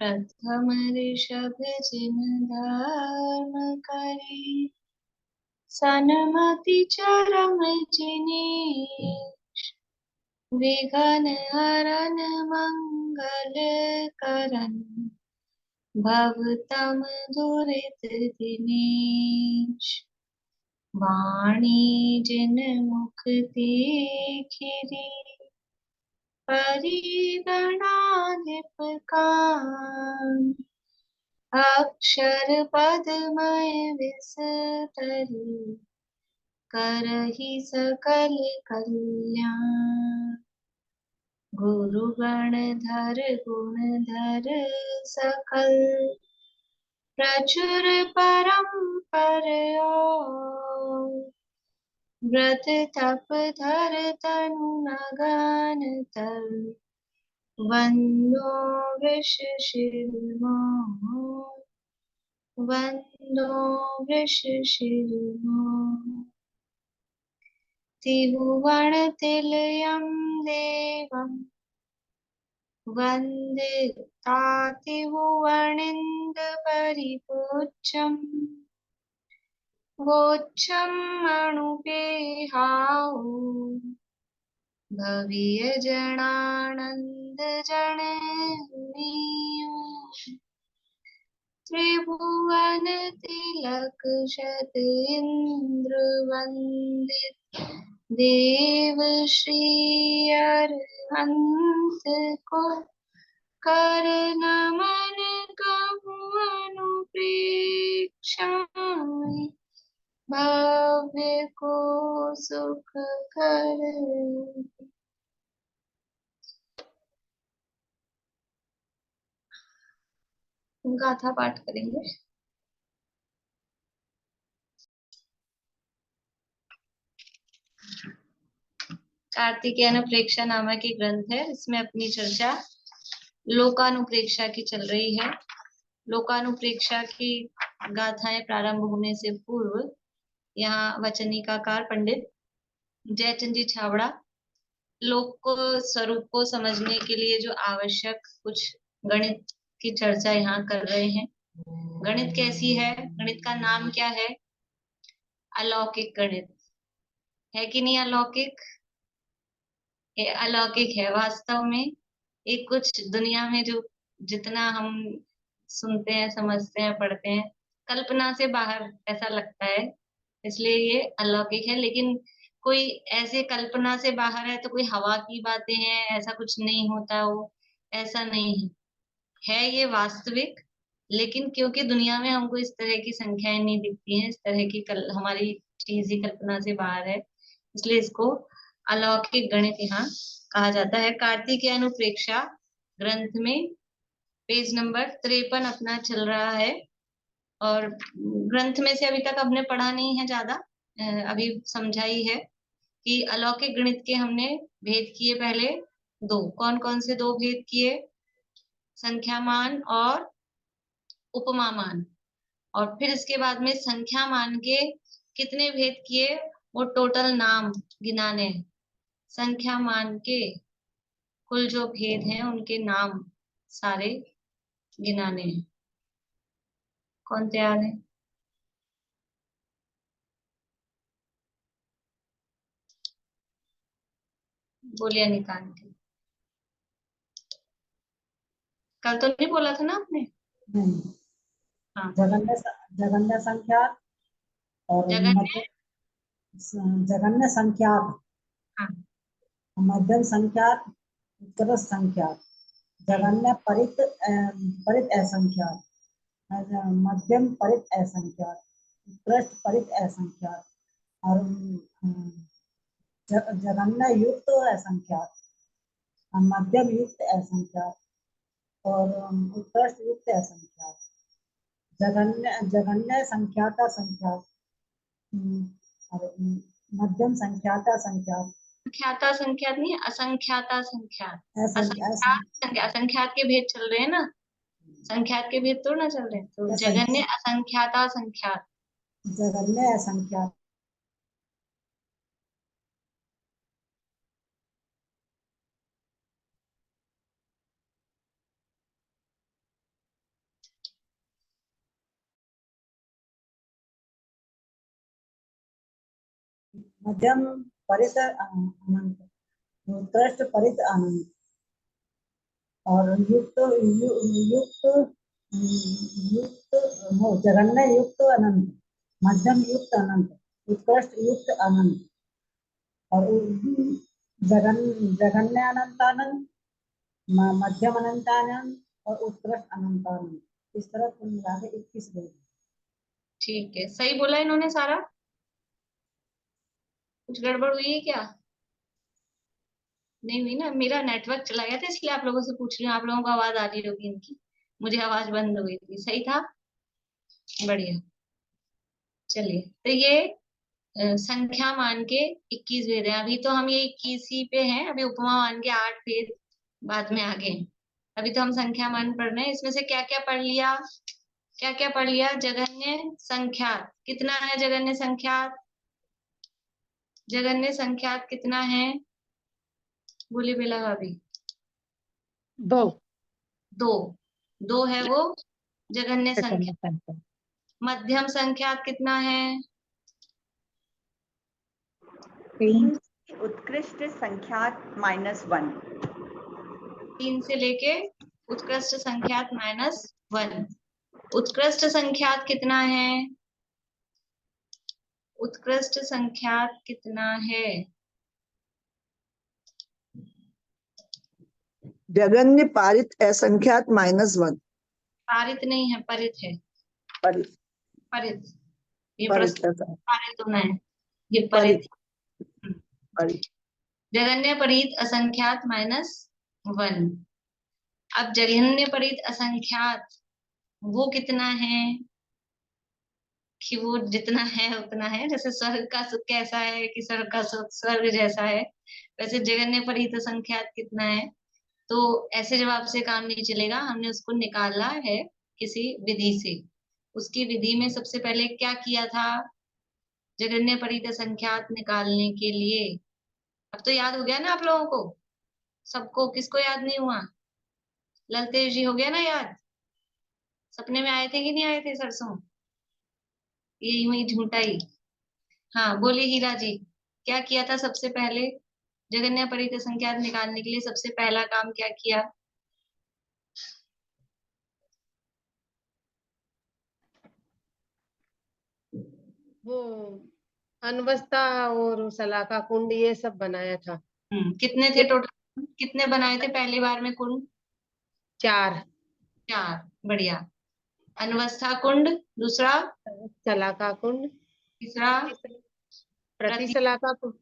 प्रथम ऋषभ जिन धर्म करे, सनमति चरम जिने। विघ्न हरन मंगल करन, भवतम दुरित दिनेश। वाणी जिन मुख ते खिरी, परिगणाधिप कान। अक्षर पदमय विस्तरी, करहि सकल कल्याण। गुरु गणधर गुणधर सकल, प्रचुर परम्पर ओर। व्रत तप धर तनु नगन तर, वंदो वृष शिरोमणि। वंदो वृष शिरोमणि। त्रिभुवन तिलयं देवं, वन्दे तातिभुवनिन्द परिपूज्यम्। वोच्छं मणुपेहाउ, भवीयजनानन्द जननीयो। त्रिभुवन तिलक शत इंद्र वंदित, देव श्री अरहंत को। कर नमन कहूँ अनुप्रेक्षा, भव्य को सुख कर। गाथा पाठ करेंगे। कार्तिकेयन प्रेक्षा नामक एक ग्रंथ है, इसमें अपनी चर्चा लोकानुप्रेक्षा की चल रही है। लोकानुप्रेक्षा की गाथाएं प्रारंभ होने से पूर्व यहाँ वचनिकाकार पंडित जयचंद जी छाबड़ा लोक स्वरूप को समझने के लिए जो आवश्यक कुछ गणित की चर्चा यहाँ कर रहे हैं। गणित कैसी है, गणित का नाम क्या है? अलौकिक गणित है कि नहीं? अलौकिक अलौकिक है वास्तव में। एक कुछ दुनिया में जो जितना हम सुनते हैं, समझते हैं, पढ़ते हैं, कल्पना से बाहर ऐसा लगता है, इसलिए ये अलौकिक है। लेकिन कोई ऐसे कल्पना से बाहर है तो कोई हवा की बातें हैं, ऐसा कुछ नहीं होता, वो ऐसा नहीं है ये वास्तविक। लेकिन क्योंकि दुनिया में हमको इस तरह की संख्याएं नहीं दिखती हैं, इस तरह की हमारी चीज ही कल्पना से बाहर है, इसलिए इसको अलौकिक गणित यहाँ कहा जाता है। कार्तिकेय अनुप्रेक्षा ग्रंथ में पेज नंबर 53 अपना चल रहा है। और ग्रंथ में से अभी तक हमने पढ़ा नहीं है ज्यादा, अभी समझा ही है कि अलौकिक गणित के हमने भेद किए पहले दो। कौन कौन से दो भेद किए? संख्यामान और उपमामान। और फिर इसके बाद में संख्या मान के कितने भेद किए? वो टोटल नाम गिनाने हैं। संख्या मान के कुल जो भेद हैं उनके नाम सारे गिनाने हैं। कौन तैयार है? बोलिए निकाल के। कल तो नहीं बोला था ना आपने? नहीं, हाँ। जगन्य जगन्य संख्या और जगन्य। जगन्य संख्या, हाँ। मध्यम संख्या, उत्कृष्ट संख्या, जगन्य परित परित असंख्यात, मध्यम परित असंख्यात, उत्कृष्ट परित असंख्यात और जगन्य युक्त असंख्यात, मध्यम युक्त असंख्यात और उत्कृष्ट युक्त असंख्यात। जगन्य जगन्य संख्याता संख्यात और मध्यम संख्याता संख्यात। संख्याता संख्यात नहीं, असंख्याता संख्यात। असंख्या असंख्यात संख्या, असंख्यात के भेद चल रहे हैं ना, संख्यात के भेद तो ना चल रहे हैं। तो जगन्य असंख्याता संख्यात। जगन्य असंख्यात। मध्यम परित अनंत, उत्कृष्ट परित अनंत, और युक्त युक्त युक्त जगन्य युक्त अनंत, मध्यम युक्त अनंत, उत्कृष्ट युक्त अनंत, और जगन जगन्य अनंतानंत, मध्यम अनंतानंत और उत्कृष्ट अनंतानंत। इस तरह कुल मिला के 21 वेद। ठीक है, सही बोला इन्होंने सारा? कुछ गड़बड़ हुई है क्या? नहीं हुई ना? मेरा नेटवर्क चला गया था इसलिए आप लोगों से पूछ रही हूँ, आप लोगों को आवाज आ रही होगी इनकी, मुझे आवाज बंद हो गई थी। सही था? बढ़िया। चलिए, तो ये संख्या मान के 21 वेद हैं। अभी तो हम ये 21 ही पे हैं, अभी उपमा मान के 8 वेद बाद में आगे हैं। अभी तो हम संख्या मान पढ़ रहे हैं। इसमें से क्या क्या पढ़ लिया? क्या क्या पढ़ लिया? जगन्य संख्यात कितना है? जगन्य संख्यात, जगन्य संख्यात कितना है? बोली बेला भाभी। 2। दो। दो है वो जगन्य जगन्य संख्या। संख्या। मध्यम संख्यात कितना है? 3। उत्कृष्ट संख्यात -1। 3 से लेके उत्कृष्ट संख्यात -1। उत्कृष्ट संख्यात कितना है? उत्कृष्ट संख्यात कितना है? जगन्य पारित असंख्यात -1। पारित नहीं है, परित है। परित परित, ये परित प्रश्न पारित होना है, ये परित परित। हम्म। परित। जगन्य परित असंख्यात -1। अब जघन्य परित असंख्यात वो कितना है? कि वो जितना है उतना है। जैसे स्वर्ग का सुख कैसा है कि स्वर्ग का सुख स्वर्ग जैसा है, वैसे जगन्य परित असंख्यात कितना है? तो ऐसे जवाब से काम नहीं चलेगा, हमने उसको निकाला है किसी विधि से। उसकी विधि में सबसे पहले क्या किया था? जगन्य परित असंख्यात निकालने के लिए, अब तो याद हो गया ना आप लोगों को सबको? किसको याद नहीं हुआ? ललतेज जी, हो गया ना याद? सपने में आए थे कि नहीं आए थे सरसों? यही हुई झूठाई। हाँ बोलिए हीरा जी, क्या किया था सबसे पहले? जगन्य परित असंख्यात निकालने के लिए सबसे पहला काम क्या किया? वो अनवस्था और सलाका कुंड ये सब बनाया था। कितने थे टोटल? कितने बनाए थे पहली बार में कुंड? 4। 4। बढ़िया। अनवस्था कुंड, दूसरा? सलाका कुंड, तीसरा? प्रति सलाका कुंड,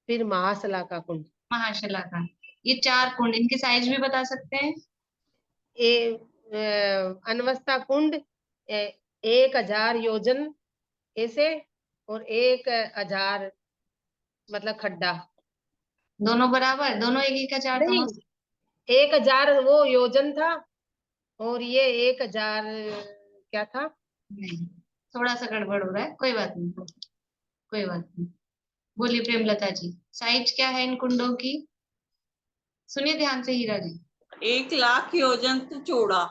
फिर महासलाका कुंड। महाशलाका। ये 4 कुंड, इनके साइज भी बता सकते हैं? ये अनवस्था कुंड 1000 योजन ऐसे, और 1000 मतलब खड्डा। दोनों बराबर? दोनों एक एक हजार नहीं, दोनों? 1000 वो योजन था, और ये 1000 क्या था? नहीं, थोड़ा सा गड़बड़ हो रहा है, कोई बात नहीं, कोई बात नहीं। बोलिए प्रेमलता जी, साइज क्या है इन कुंडों की? सुनिए ध्यान से हीरा जी। 1,00,000 योजन चौड़ा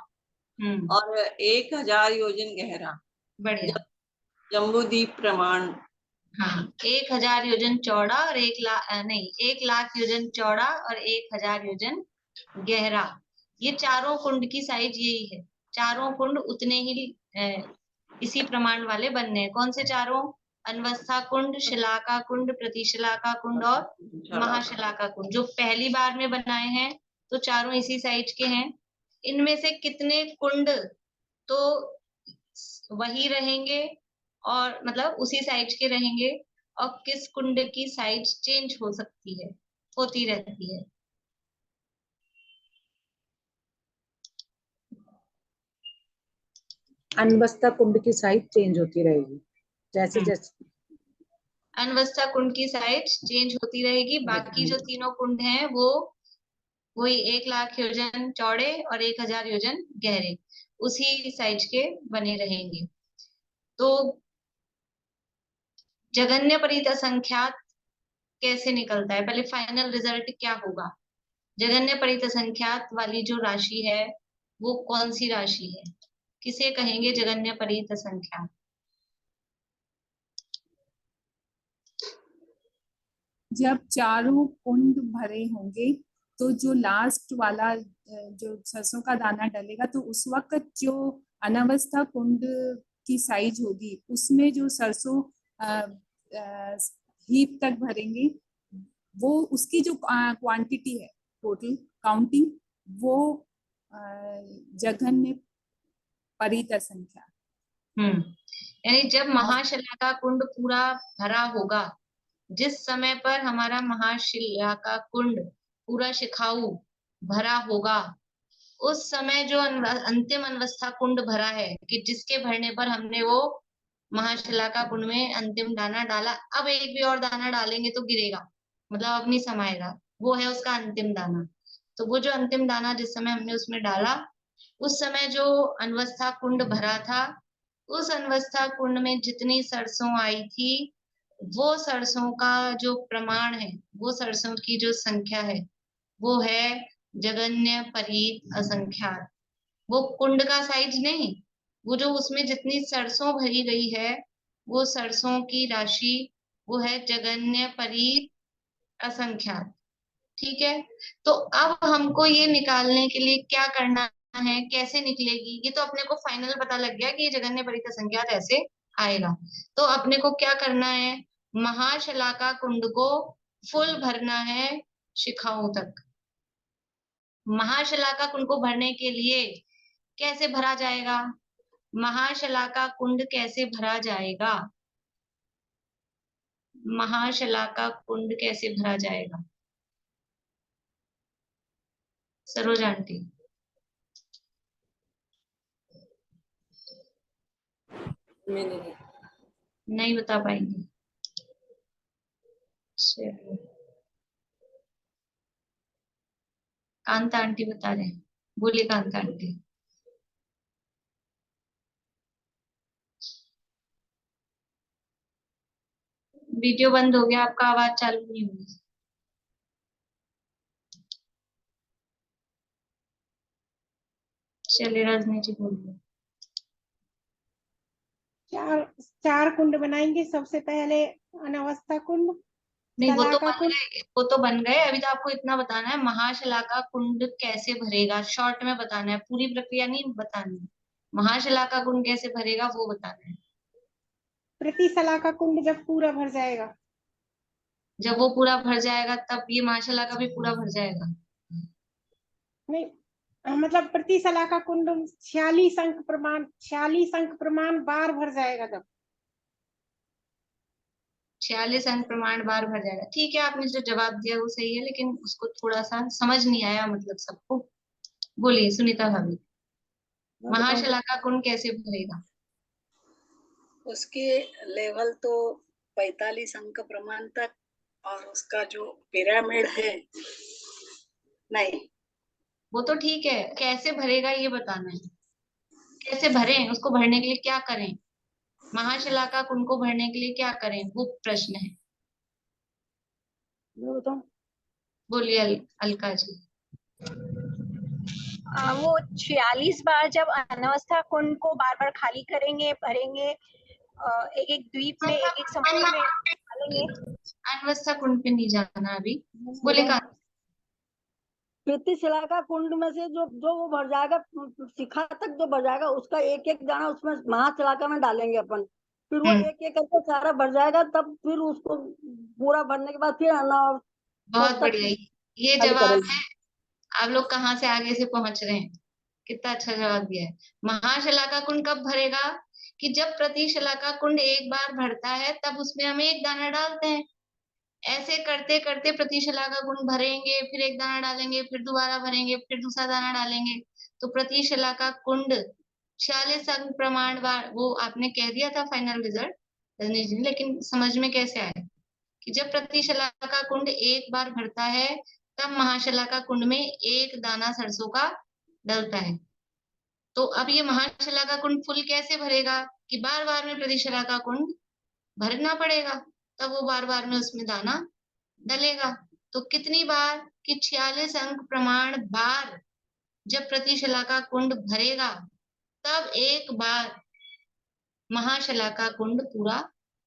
हम्म। और 1,000 योजन गहरा। बढ़िया। जम्बूद्वीप प्रमाण। हाँ, 1,000 योजन चौड़ा और 1,00,000 नहीं, 1,00,000 योजन चौड़ा और 1,000 योजन गहरा। ये चारों कुंड की साइज यही है। चारों कुंड उतने ही इसी प्रमाण वाले बनने हैं। कौन से चारों? अनवस्था कुंड, शिलाका कुंड, प्रतिशिलाका कुंड और महाशिलाका कुंड, जो पहली बार में बनाए हैं। तो चारों इसी साइज के हैं। इनमें से कितने कुंड तो वही रहेंगे, और मतलब उसी साइज के रहेंगे, और किस कुंड की साइज चेंज हो सकती है, होती रहती है? अनवस्था कुंड की साइज चेंज होती रहेगी जैसे जैसे। अनवस्था कुंड की साइज चेंज होती रहेगी। बाकी जो तीनों कुंड हैं वो वही 1,00,000 योजन चौड़े और 1,000 योजन गहरे, उसी साइज के बने रहेंगे। तो जगन्य परित असंख्यात कैसे निकलता है? पहले फाइनल रिजल्ट क्या होगा? जगन्य परित असंख्यात वाली जो राशि है वो कौन सी राशि है? किसे कहेंगे जगन्य परित असंख्यात? जब चारों कुंड भरे होंगे तो जो लास्ट वाला जो सरसों का दाना डलेगा तो उस वक्त जो अनावस्था कुंड की साइज होगी उसमें जो सरसों हीप तक भरेंगे वो उसकी जो क्वांटिटी है टोटल काउंटिंग वो जघन्य परित संख्या। यानी जब महाशिला कुंड पूरा भरा होगा, जिस समय पर हमारा महाशिला का कुंड पूरा शिखाऊ भरा होगा, उस समय जो अंतिम अनवस्था कुंड भरा है कि जिसके भरने पर हमने वो महाशिला का कुंड में अंतिम दाना डाला, अब एक भी और दाना डालेंगे तो गिरेगा, मतलब अब नहीं समाएगा, वो है उसका अंतिम दाना। तो वो जो अंतिम दाना जिस समय हमने उसमें डाला, उस समय जो अनवस्था कुंड भरा था, उस अनवस्था कुंड में जितनी सरसों आई थी, वो सरसों का जो प्रमाण है, वो सरसों की जो संख्या है, वो है जगन्य परीत असंख्यात। वो कुंड का साइज नहीं, वो जो उसमें जितनी सरसों भरी गई है, वो सरसों की राशि, वो है जगन्य परीत असंख्यात। ठीक है, तो अब हमको ये निकालने के लिए क्या करना है, कैसे निकलेगी, ये तो अपने को फाइनल पता लग गया कि ये जगन्य परीत असंख्यात ऐसे आएगा। तो अपने को क्या करना है, महाशलाका कुंड को फुल भरना है शिखाओं तक। महाशलाका कुंड को भरने के लिए कैसे भरा जाएगा, महाशलाका कुंड कैसे भरा जाएगा, महाशलाका कुंड कैसे भरा जाएगा, सरोज आंटी? नहीं बता पाएंगे। चलिए, कांता आंटी बता रहे हैं, बोलिए कांता आंटी। वीडियो बंद हो गया, आपका आवाज चालू नहीं हुई। चलिए रजनी जी बोलिए। चार कुंड बनाएंगे, सबसे पहले अनावस्था कुंड, नहीं, वो तो शलाका बन कुंड। गए, वो तो बन गए। अभी तो आपको इतना बताना है, महाशलाका कुंड कैसे भरेगा, शॉर्ट में बताना है, पूरी प्रक्रिया नहीं बतानी है। महाशलाका कुंड कैसे भरेगा वो बताना है। प्रति शलाका कुंड जब पूरा भर जाएगा, जब वो पूरा भर जाएगा तब ये महाशलाका भी पूरा भर जाएगा। नहीं मतलब प्रति शलाका कुंड 46 अंक प्रमाण बार भर जाएगा तब। 46 अंक प्रमाण बार भर जाएगा। ठीक है, आपने जो जवाब दिया वो सही है, लेकिन उसको थोड़ा सा समझ नहीं आया, मतलब सबको। बोलिए सुनीता भाभी, महाशलाका कुंड कैसे भरेगा? उसके लेवल तो 45 अंक प्रमाण तक, और उसका जो पिरामिड है नहीं, वो तो ठीक है, कैसे भरेगा ये बताना है। कैसे भरें, उसको भरने के लिए क्या करें, महाशलाका कुंड को भरने के लिए क्या करें, वो प्रश्न है। बोलिए अलका जी। वो 46 बार जब अनवस्था कुंड को बार बार खाली करेंगे, भरेंगे, एक एक द्वीप में, एक एक समुद्र में डालेंगे। अनवस्था कुंड पे नहीं जाना अभी, बोले का प्रति शलाका कुंड में से जो जो वो भर जाएगा, शिखा तक जो भर जाएगा, उसका एक एक दाना उसमें महाशलाका में डालेंगे अपन। फिर वो एक एक करके सारा भर जाएगा, तब फिर उसको पूरा भरने के बाद फिर बहुत बढ़िया, ये जवाब है। आप लोग कहाँ से आगे से पहुंच रहे हैं, कितना अच्छा जवाब दिया है। महाशलाका कुंड कब भरेगा, कि जब प्रति शलाका कुंड एक बार भरता है तब उसमें हम एक दाना डालते हैं। ऐसे करते करते प्रति शलाका कुंड भरेंगे, फिर एक दाना डालेंगे, फिर दोबारा भरेंगे, फिर दूसरा दाना डालेंगे, तो प्रति शलाका कुंड 46 अंक प्रमाण बार, वो आपने कह दिया था फाइनल रिजल्ट रजनीश जी, लेकिन समझ में कैसे आया कि जब प्रति शलाका कुंड एक बार भरता है तब महाशलाका कुंड में एक दाना सरसों का डलता है। तो अब ये महाशलाका कुंड फुल कैसे भरेगा, कि बार बार में प्रति शलाका कुंड भरना पड़ेगा, तब वो बार बार में उसमें दाना डलेगा। तो कितनी बार, कि 46 अंक प्रमाण बार जब प्रति शलाका कुंड भरेगा तब एक बार महाशलाका कुंड पूरा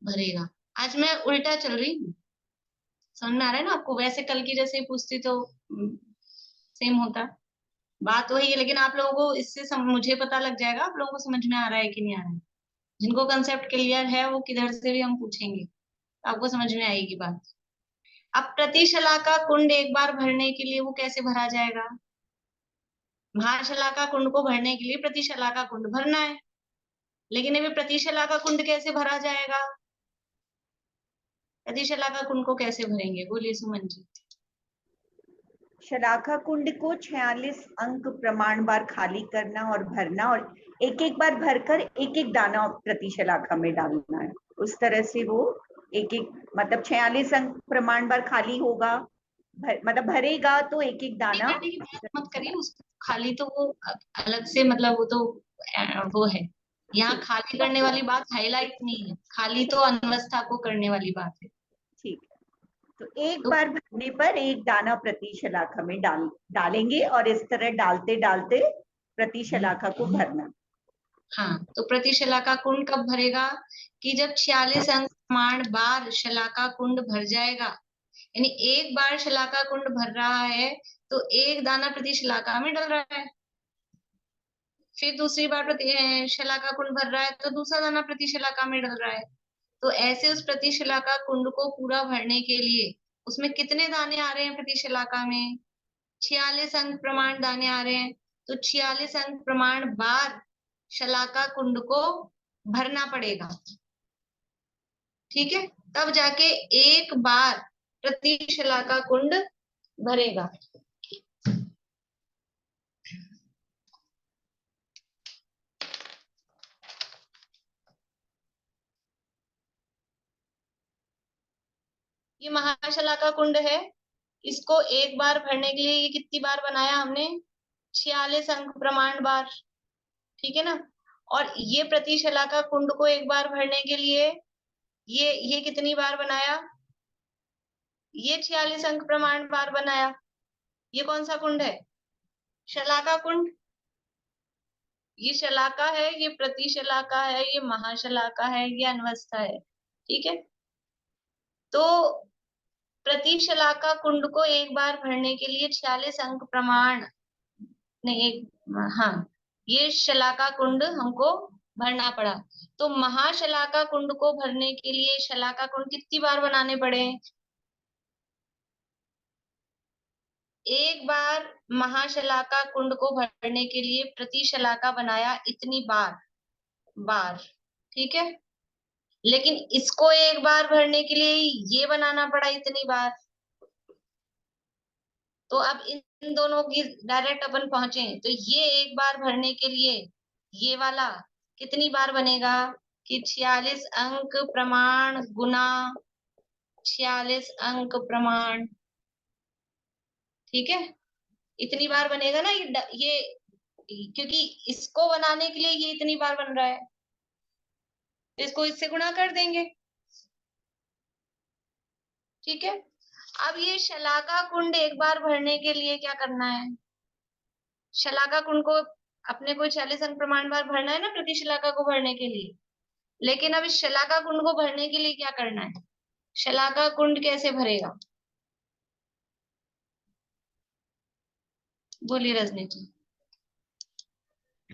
भरेगा। आज मैं उल्टा चल रही हूँ, समझ में आ रहा है ना आपको? वैसे कल की जैसे ही पूछती तो सेम होता, बात वही है। लेकिन आप लोगों को इससे मुझे पता लग जाएगा आप लोगों को समझ में आ रहा है कि नहीं आ रहा है। जिनको कंसेप्ट क्लियर है वो किधर से भी हम पूछेंगे आपको समझ में आएगी बात। अब प्रतिशलाका कुंड एक बार भरने के लिए वो कैसे भरा जाएगा? महाशलाका कुंड को भरने के लिए प्रतिशलाका कुंड भरना है, लेकिन अभी प्रतिशलाका कुंड कैसे भरा जाएगा? प्रतिशलाका कुंड को कैसे भरेंगे? बोलिए सुमन जी। शलाका कुंड को 46 अंक प्रमाण बार खाली करना और भरना, और एक एक बार भरकर एक एक दाना प्रति शलाका में डालना है। उस तरह से वो एक एक मतलब 46 अंक प्रमाण बार खाली होगा, मतलब भरेगा तो एक एक दाना। मत करिए उसको खाली, तो वो अलग से मतलब वो तो वो है। यहाँ खाली करने वाली बात हाईलाइट नहीं है, खाली तो अनवस्था को करने वाली बात है। ठीक है, तो एक बार भरने पर एक दाना प्रति शलाका में डालेंगे और इस तरह डालते डालते प्रति शलाका को भरना। हाँ, तो प्रति शलाका कुंड कब भरेगा? कि जब 46 अंक प्रमाण बार शलाका कुंड भर जाएगा, यानी एक बार शलाका कुंड भर रहा है तो एक दाना प्रति शलाका में डल रहा है, फिर दूसरी बार प्रति शलाका कुंड भर रहा है तो दूसरा दाना प्रति शलाका में डल रहा है। तो ऐसे उस प्रति शलाका कुंड को पूरा भरने के लिए उसमें कितने दाने आ रहे हैं प्रति शलाका में? 46 अंक प्रमाण दाने आ रहे हैं। तो 46 अंक प्रमाण बार शलाका कुंड को भरना पड़ेगा, ठीक है? तब जाके एक बार प्रति शलाका कुंड भरेगा। ये महाशलाका कुंड है, इसको एक बार भरने के लिए ये कितनी बार बनाया हमने? 46 अंक प्रमाण बार, ठीक है ना? और ये प्रति शलाका कुंड को एक बार भरने के लिए ये कितनी बार बनाया? ये 46 अंक प्रमाण बार बनाया। ये कौन सा कुंड है? शलाका कुंड। ये शलाका है, ये प्रति शलाका है, ये महाशलाका है, ये अनवस्था है, ठीक है? तो प्रति शलाका कुंड को एक बार भरने के लिए 46 अंक प्रमाण नहीं, हाँ, ये शलाका कुंड हमको भरना पड़ा। तो महाशलाका कुंड को भरने के लिए शलाका कुंड कितनी बार बनाने पड़े? एक बार महाशलाका कुंड को भरने के लिए प्रति शलाका बनाया इतनी बार, ठीक है? लेकिन इसको एक बार भरने के लिए ये बनाना पड़ा इतनी बार। तो अब इन दोनों की डायरेक्ट अपन पहुंचे तो ये एक बार भरने के लिए ये वाला कितनी बार बनेगा? कि 46 अंक प्रमाण गुना 46 अंक प्रमाण, ठीक है? इतनी बार बनेगा ना ये क्योंकि इसको बनाने के लिए ये इतनी बार बन रहा है, तो इसको इससे गुणा कर देंगे, ठीक है? अब ये शलाका कुंड एक बार भरने के लिए क्या करना है? शलाका कुंड को अपने को 46 अंक प्रमाण बार भरना है ना प्रति शलाका को भरने के लिए। लेकिन अब इस शलाका कुंड को भरने के लिए क्या करना है? शलाका कुंड कैसे भरेगा? बोलिए रजनी जी।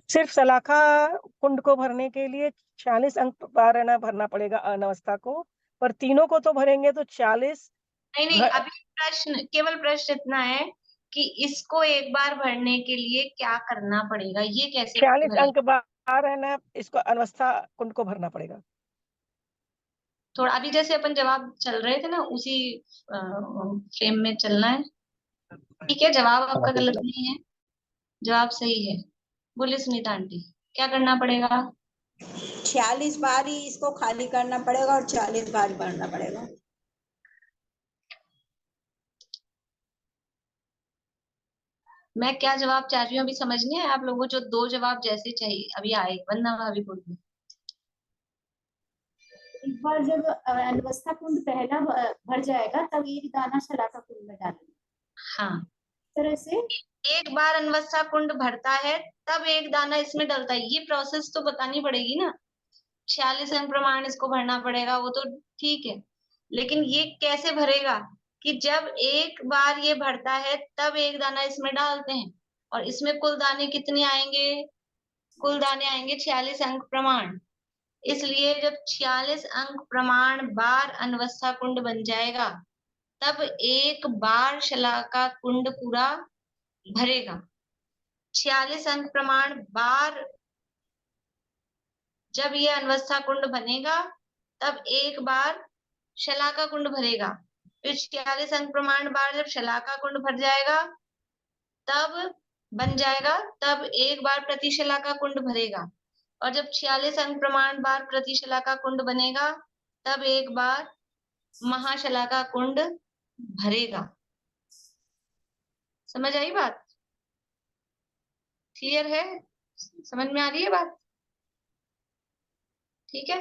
सिर्फ शलाका कुंड को भरने के लिए 46 अंक बार ना भरना पड़ेगा अनवस्था को, पर तीनों को तो भरेंगे तो 40। नहीं, अभी प्रश्न केवल प्रश्न इतना है कि इसको एक बार भरने के लिए क्या करना पड़ेगा, ये कैसे 46 अंक बार है ना, इसको अनवस्था कुंड को भरना पड़ेगा। थोड़ा अभी जैसे अपन जवाब चल रहे थे ना उसी फ्रेम में चलना है, ठीक है? जवाब आपका गलत नहीं है, जवाब सही है। बोलिए सुनीता आंटी, क्या करना पड़ेगा? 46 बार ही इसको खाली करना पड़ेगा और 40 बार भरना पड़ेगा। मैं क्या जवाब चाह रही हूँ अभी समझनी है आप लोगों को? जो दो जवाब जैसे चाहिए अभी आए, वंदना भाभी बोलिए। एक बार जब अनवस्था कुंड पहला भर जाएगा तब एक दाना शलाका कुंड में डालेंगे। हाँ, इस तरह से एक बार अनवस्था कुंड भरता है तब एक दाना इसमें डलता है। ये प्रोसेस तो बतानी पड़ेगी ना। 46 अंक प्रमाण इसको भरना पड़ेगा, वो तो ठीक है, लेकिन ये कैसे भरेगा? कि जब एक बार ये भरता है तब एक दाना इसमें डालते हैं, और इसमें कुल दाने कितने आएंगे? कुल दाने आएंगे 46 अंक प्रमाण। इसलिए जब 46 अंक प्रमाण बार अनवस्था कुंड बन जाएगा तब एक बार शलाका कुंड पूरा भरेगा। 46 अंक प्रमाण बार जब ये अनवस्था कुंड बनेगा तब एक बार शलाका कुंड भरेगा। फिर 46 अंक प्रमाण बार जब शलाका कुंड भर जाएगा तब बन जाएगा, तब एक बार प्रति शलाका कुंड भरेगा। और जब 46 अंक प्रमाण बार प्रति शलाका कुंड बनेगा तब एक बार महाशलाका कुंड भरेगा। समझ आई बात? क्लियर है? समझ में आ रही है बात? ठीक है।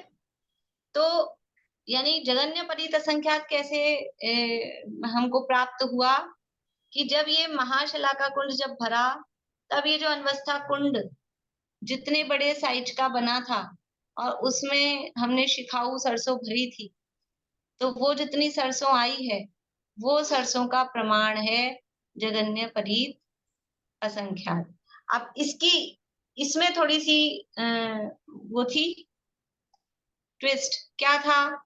तो यानी जगन्य परित असंख्यात कैसे हमको प्राप्त हुआ कि जब ये महाशलाका कुंड जब भरा तब ये जो अनवस्था कुंड जितने बड़े साइज का बना था और उसमें हमने शिखाऊ सरसों भरी थी, तो वो जितनी सरसों आई है वो सरसों का प्रमाण है जगन्य परित असंख्यात। अब इसमें थोड़ी सी वो थी ट्विस्ट। क्या था?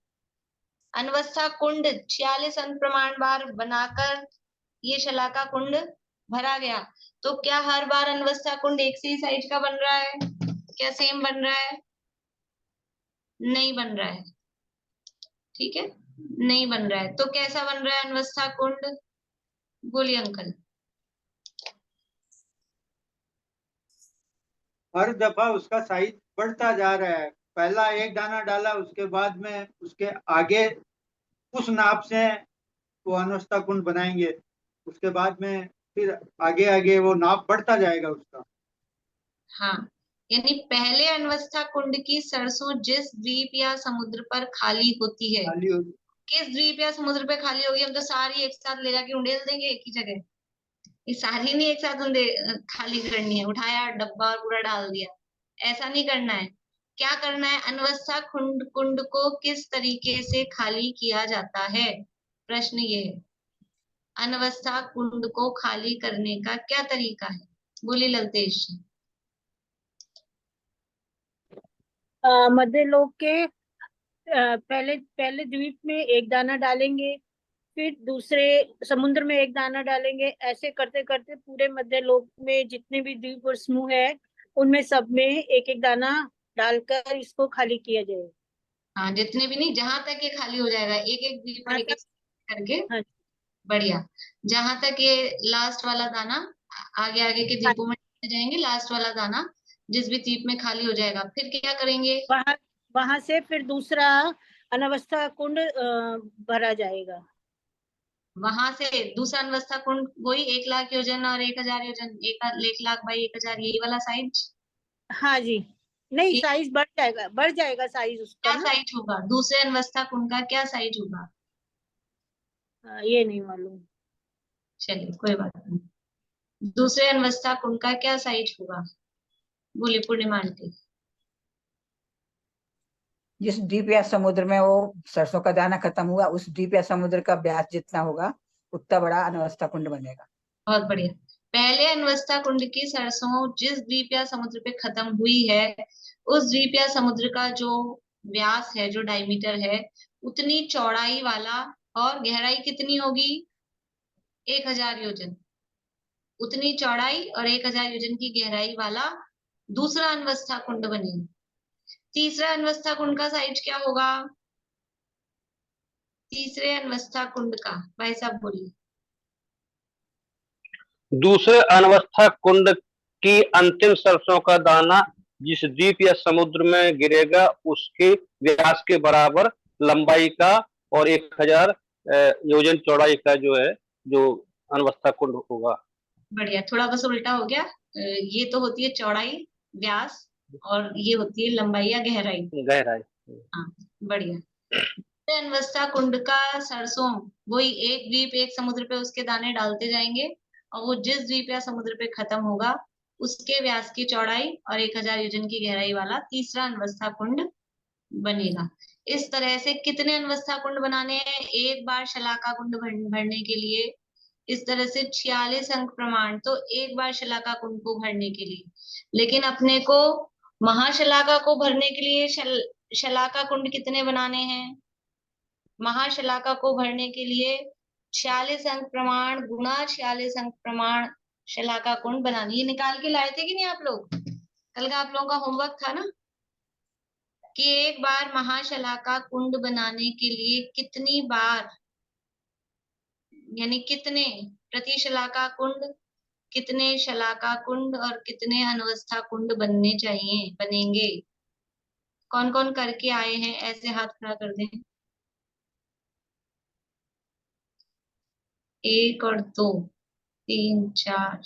अनवस्था कुंड 46 अंक प्रमाण बार बनाकर ये शलाका कुंड भरा गया, तो क्या हर बार अनवस्था कुंड एक से ही साइज का बन रहा है? क्या सेम बन रहा है? नहीं बन रहा है। ठीक है, नहीं बन रहा है। तो कैसा बन रहा है अनवस्था कुंड? बोलिए अंकल। हर दफा उसका साइज बढ़ता जा रहा है। पहला एक दाना डाला, उसके बाद में उसके आगे उस नाप से वो अनवस्था कुंड बनाएंगे, उसके बाद में फिर आगे आगे वो नाप बढ़ता जाएगा उसका। हाँ, यानी पहले अनवस्था कुंड की सरसों जिस द्वीप या समुद्र पर खाली होती है, किस द्वीप या समुद्र पे खाली होगी, हम तो सारी एक साथ ले जाके उंडेल देंगे एक ही जगह। ये सारी नहीं एक साथ खाली करनी है, उठाया डब्बा और पूरा डाल दिया, ऐसा नहीं करना है। क्या करना है? अनवस्था कुंड को किस तरीके से खाली किया जाता है? प्रश्न ये है, अनवस्था कुंड को खाली करने का क्या तरीका है? बोली ललतेश। मध्य लोक के पहले द्वीप में एक दाना डालेंगे, फिर दूसरे समुद्र में एक दाना डालेंगे। ऐसे करते करते पूरे मध्य लोक में जितने भी द्वीप और समूह है उनमें सब में एक एक दाना डालकर इसको खाली किया जाएगा। हाँ, जितने भी नहीं, जहां तक ये खाली हो जाएगा एक एक द्वीप पर एक एक करके। हाँ, बढ़िया। जहां तक ये लास्ट वाला दाना आगे आगे के द्वीपों में जाएंगे, लास्ट वाला दाना जिस भी द्वीप में खाली हो जाएगा, फिर क्या करेंगे? वहां से फिर दूसरा अनवस्था कुंड भरा जाएगा। वहां से दूसरा अनवस्था कुंड वही 1 लाख योजन और 1000 योजन, 1 लाख बाई 1000, यही वाला साइज। हाँ जी, नहीं साइज बढ़ जाएगा साइज उसका। क्या साइज होगा दूसरे अनवस्था कुंड का? क्या साइज होगा? ये नहीं मालूम। चलिए कोई बात नहीं। दूसरे अनवस्था कुंड का क्या साइज होगा? बोलिए पूर्णिमा आंटी। जिस द्वीप या समुद्र में वो सरसों का दाना खत्म हुआ, उस द्वीप या समुद्र का व्यास जितना होगा उतना बड़ा अनवस्था कुंड बनेगा। बहुत बढ़िया। पहले अनवस्था कुंड की सरसों जिस द्वीप या समुद्र पे खत्म हुई है, उस द्वीप या समुद्र का जो व्यास है, जो डायमीटर है, उतनी चौड़ाई वाला, और गहराई कितनी होगी? 1000 योजन। उतनी चौड़ाई और 1000 योजन की गहराई वाला दूसरा अनवस्था कुंड बनेगा। तीसरा अनवस्था कुंड का साइज क्या होगा? तीसरे अनवस्था कुंड का भाई साहब बोलिए। दूसरे अनवस्था कुंड की अंतिम सरसों का दाना जिस द्वीप या समुद्र में गिरेगा उसके व्यास के बराबर लंबाई का और 1000 योजन चौड़ाई का जो है जो अनवस्था कुंड होगा। बढ़िया, थोड़ा बस उल्टा हो गया। ये तो होती है चौड़ाई, व्यास, और ये होती है लंबाई या गहराई। हाँ, बढ़िया। अनवस्था कुंड का सरसों वही एक द्वीप एक समुद्र पे उसके दाने डालते जाएंगे, और वो जिस द्वीप या समुद्र पे खत्म होगा उसके व्यास की चौड़ाई और 1000 योजन की गहराई वाला तीसरा अनवस्था कुंड बनेगा। इस तरह से कितने अनवस्था कुंड बनाने हैं एक बार शलाका कुंड भरने के लिए? इस तरह से 46 अंक प्रमाण तो एक बार शलाका कुंड को भरने के लिए। लेकिन अपने को महाशलाका को भरने के लिए शलाका कुंड कितने बनाने हैं? महाशलाका को भरने के लिए 46 अंक प्रमाण गुणा 46 अंक प्रमाण शलाका कुंड बनानी। ये निकाल के लाए थे कि नहीं आप लोग? कल का आप लोगों का होमवर्क था ना कि एक बार महाशलाका कुंड बनाने के लिए कितनी बार, यानी कितने प्रति शलाका कुंड, कितने शलाका कुंड और कितने अनवस्था कुंड बनने चाहिए, बनेंगे? कौन कौन करके आए हैं? ऐसे हाथ खड़ा कर दें। 1 और 2 3 4।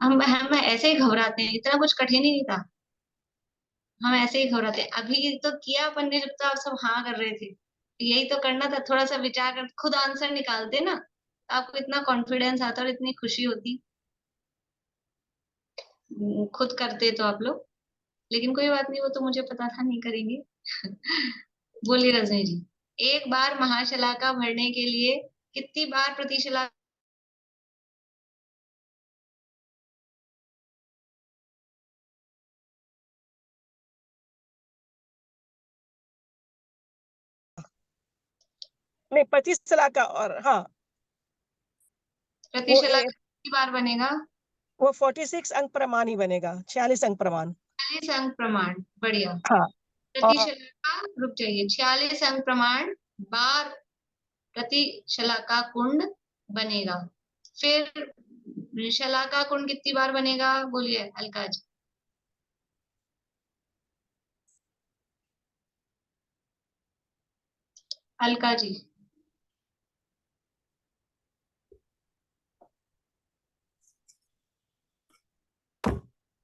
हम ऐसे ही घबराते हैं, इतना कुछ कठिन ही नहीं था। हम ऐसे ही घबराते हैं। अभी तो किया अपन ने, जब तो आप सब हाँ कर रहे थे, यही तो करना था। थोड़ा सा विचार कर खुद आंसर निकालते ना, आपको इतना कॉन्फिडेंस आता और इतनी खुशी होती खुद करते तो आप लोग। लेकिन कोई बात नहीं, वो तो मुझे पता था नहीं करेंगे। बोलिए रजनी जी। एक बार महाशलाका भरने के लिए कितनी बार प्रति शलाका? नहीं, 25 शलाका और हाँ प्रति शलाका कितनी बार बनेगा? वो 46 अंक प्रमाण ही बनेगा, 46 अंक प्रमाण। 46 अंक प्रमाण, बढ़िया। हाँ प्रति शलाका, रुक जाइए, 46 अंक प्रमाण बार प्रति शलाका कुंड बनेगा। फिर शलाका कुंड कितनी बार बनेगा? बोलिए अलका जी। अलका जी।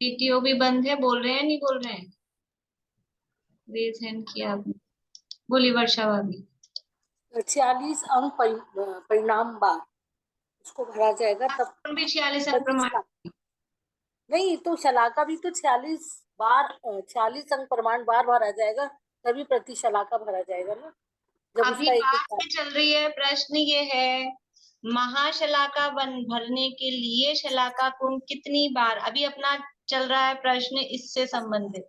पीटीओ भी बंद है, बोल रहे हैं नहीं बोल रहे हैं? रेज हैंड किया आपने। बोली वर्षा भाभी। 46 अंक परिणाम बार उसको भरा जाएगा, तब भी 46 अंक प्रमाण। नहीं तो शलाका भी तो 46 बार 46 अंक प्रमाण बार भरा जाएगा, तभी प्रति शलाका भरा जाएगा ना। जब अभी उसका एक बात में चल रही है, प्रश्न ये है महाशलाका भरने के लिए शलाका कुंड कितनी बार? अभी अपना चल रहा है प्रश्न इससे संबंधित।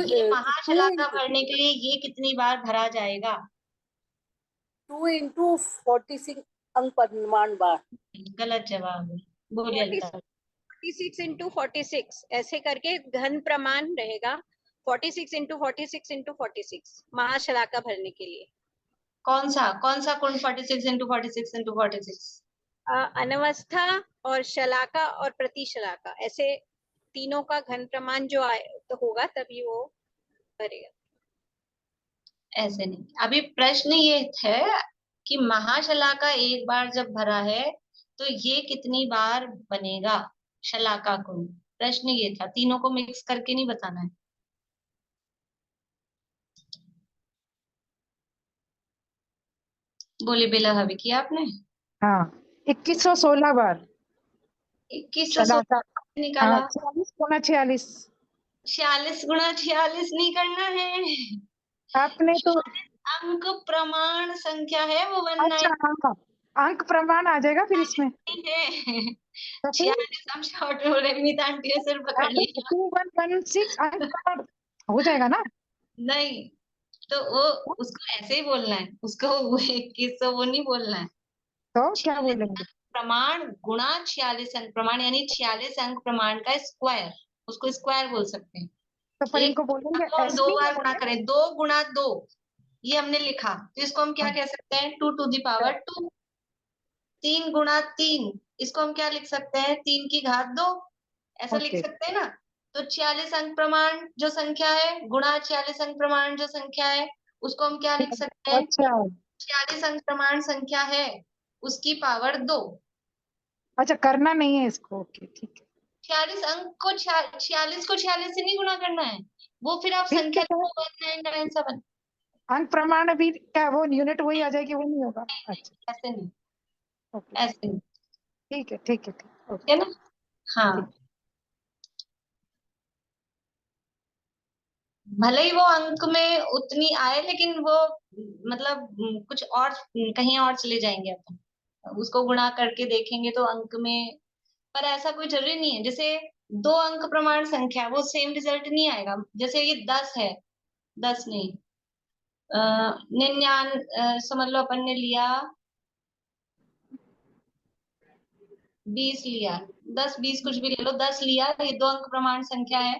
ये महाशलाका भरने के लिए ये कितनी बार भरा जाएगा? 2 into 46 अंक परिमाण बार। गलत जवाब है, बोलिए अलका। 46 into 46 ऐसे करके घन प्रमाण रहेगा। 46 into 46 into 46 महाशलाका भरने के लिए। कौन सा कुंड 46 into 46 into 46? अनवस्था और शलाका और प्रतिशलाका, ऐसे तीनों का घन प्रमाण जो आए तो होगा तभी वो भरेगा। ऐसे नहीं। अभी प्रश्न ये है कि महाशलाका एक बार जब भरा है तो ये कितनी बार बनेगा शलाका कुंड? प्रश्न ये था, तीनों को मिक्स करके नहीं बताना है। बोली बेला भाभी, किया आपने? हाँ, 2116 बार। 2116 निकाला। 46 गुना 46। 46 गुणा 46 नहीं करना है, आपने तो अंक प्रमाण संख्या है वो 19। अच्छा, अंक प्रमाण आ जाएगा फिर इसमें। 46 हम शॉर्ट हो रहे, नीता आंटी ने सिर पकड़ लिया। 2116 अंक प्रमाण हो जाएगा ना? नहीं, तो वो उसको ऐसे ही बोलना है, उसको वो 2100 वो नहीं बोलना है। तो क्या बोलेंगे? प्रमाण गुणा 46 अंक प्रमाण, यानी 46 अंक प्रमाण का स्क्वायर, उसको स्क्वायर बोल सकते हैं। तो फिर इनको बोलेंगे हम एसपी 2 बार गुणा करें, 2 गुणा 2 ये हमने लिखा, तो इसको हम क्या कह सकते हैं? 2 to the power 2। 3 गुणा 3 इसको हम क्या लिख सकते हैं? 3 की घात 2, ऐसा लिख सकते हैं ना। तो 46 अंक प्रमाण जो संख्या है गुणा 46 अंक प्रमाण जो संख्या है उसको हम क्या लिख सकते हैं? 46 अंक प्रमाण संख्या है उसकी पावर 2। अच्छा, करना नहीं है इसको। ओके, ठीक है। 46 अंक को 46 से नहीं गुणा करना है, वो फिर आप संख्या 1997। अंक प्रमाण भी क्या वो यूनिट वही आ जाएगी? वो नहीं होगा? अच्छा, ऐसे नहीं, ओके, ऐसे नहीं। ठीक है, ठीक है, ठीक है ना? हाँ, भले ही वो अंक में उतनी आए, लेकिन वो मतलब कुछ और कहीं और चले जाएंगे अपन। उसको गुणा करके देखेंगे तो अंक में, पर ऐसा कोई जरूरी नहीं है। जैसे 2 अंक प्रमाण संख्या, वो सेम रिजल्ट नहीं आएगा। जैसे ये 10 है, 10 नहीं, 99 समझ लो, अपन ने लिया 20 लिया, 10 20 कुछ भी ले लो, 10 लिया, ये 2 अंक प्रमाण संख्या है,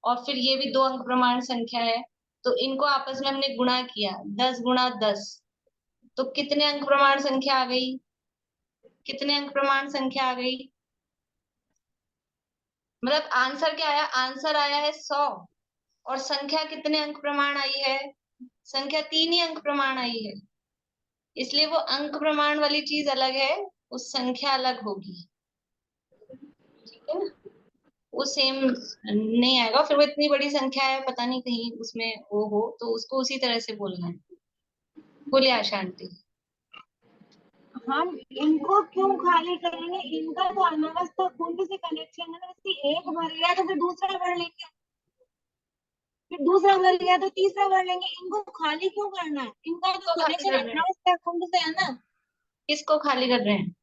और फिर ये भी 2 अंक प्रमाण संख्या है। तो इनको आपस में हमने गुणा किया, 10 गुणा 10, तो कितने अंक प्रमाण संख्या आ गई? कितने अंक प्रमाण संख्या आ गई? मतलब आंसर क्या आया? आंसर आया है 100, और संख्या कितने अंक प्रमाण आई है? संख्या 3 ही अंक प्रमाण आई है। इसलिए वो अंक प्रमाण वाली चीज अलग है, उस संख्या अलग होगी, ठीक है ना? वो सेम नहीं आएगा। फिर वो इतनी बड़ी संख्या है, पता नहीं कहीं उसमें वो हो, तो उसको उसी तरह से बोलना है। बोलिए आशा आंटी। हम इनको क्यों खाली करेंगे? इनका तो अनवस्था कुंड से कनेक्शन है ना। इसकी एक भर गया तो फिर दूसरा भर लेंगे, फिर दूसरा भर गया तो तीसरा भर लेंगे। इनको खाली क्यों करना है? इनका तो कनेक्शन अनवस्था कुंड से है ना। किसको खाली कर रहे हैं?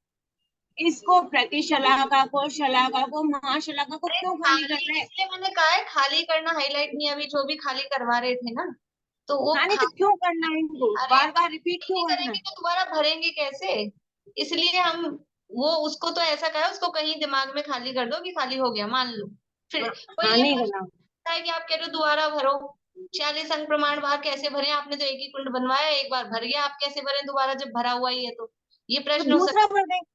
इसको प्रतिशलाका को, शलाका को, महाशलाका को क्यों खाली कर रहे हैं? इसलिए मैंने कहा है खाली करना हाईलाइट नहीं। अभी जो भी खाली करवा रहे थे ना, तो वो खाली तो क्यों करना है इनको? बार बार रिपीट क्यों करना करेंगे तो दोबारा भरेंगे कैसे? इसलिए हम वो उसको तो ऐसा कहा, उसको कहीं दिमाग में खाली कर दो कि खाली हो गया, मान लो। फिर कोई ये नहीं पूछता है कि आप कह रहे हो दोबारा भरो, 46 अंक प्रमाण बाहर कैसे भरे? आपने तो एक ही कुंड बनवाया, एक बार भर गया, आप कैसे भरे दोबारा जब भरा हुआ ही है? तो ये प्रश्न हो दूसरा सकता भर देंगे,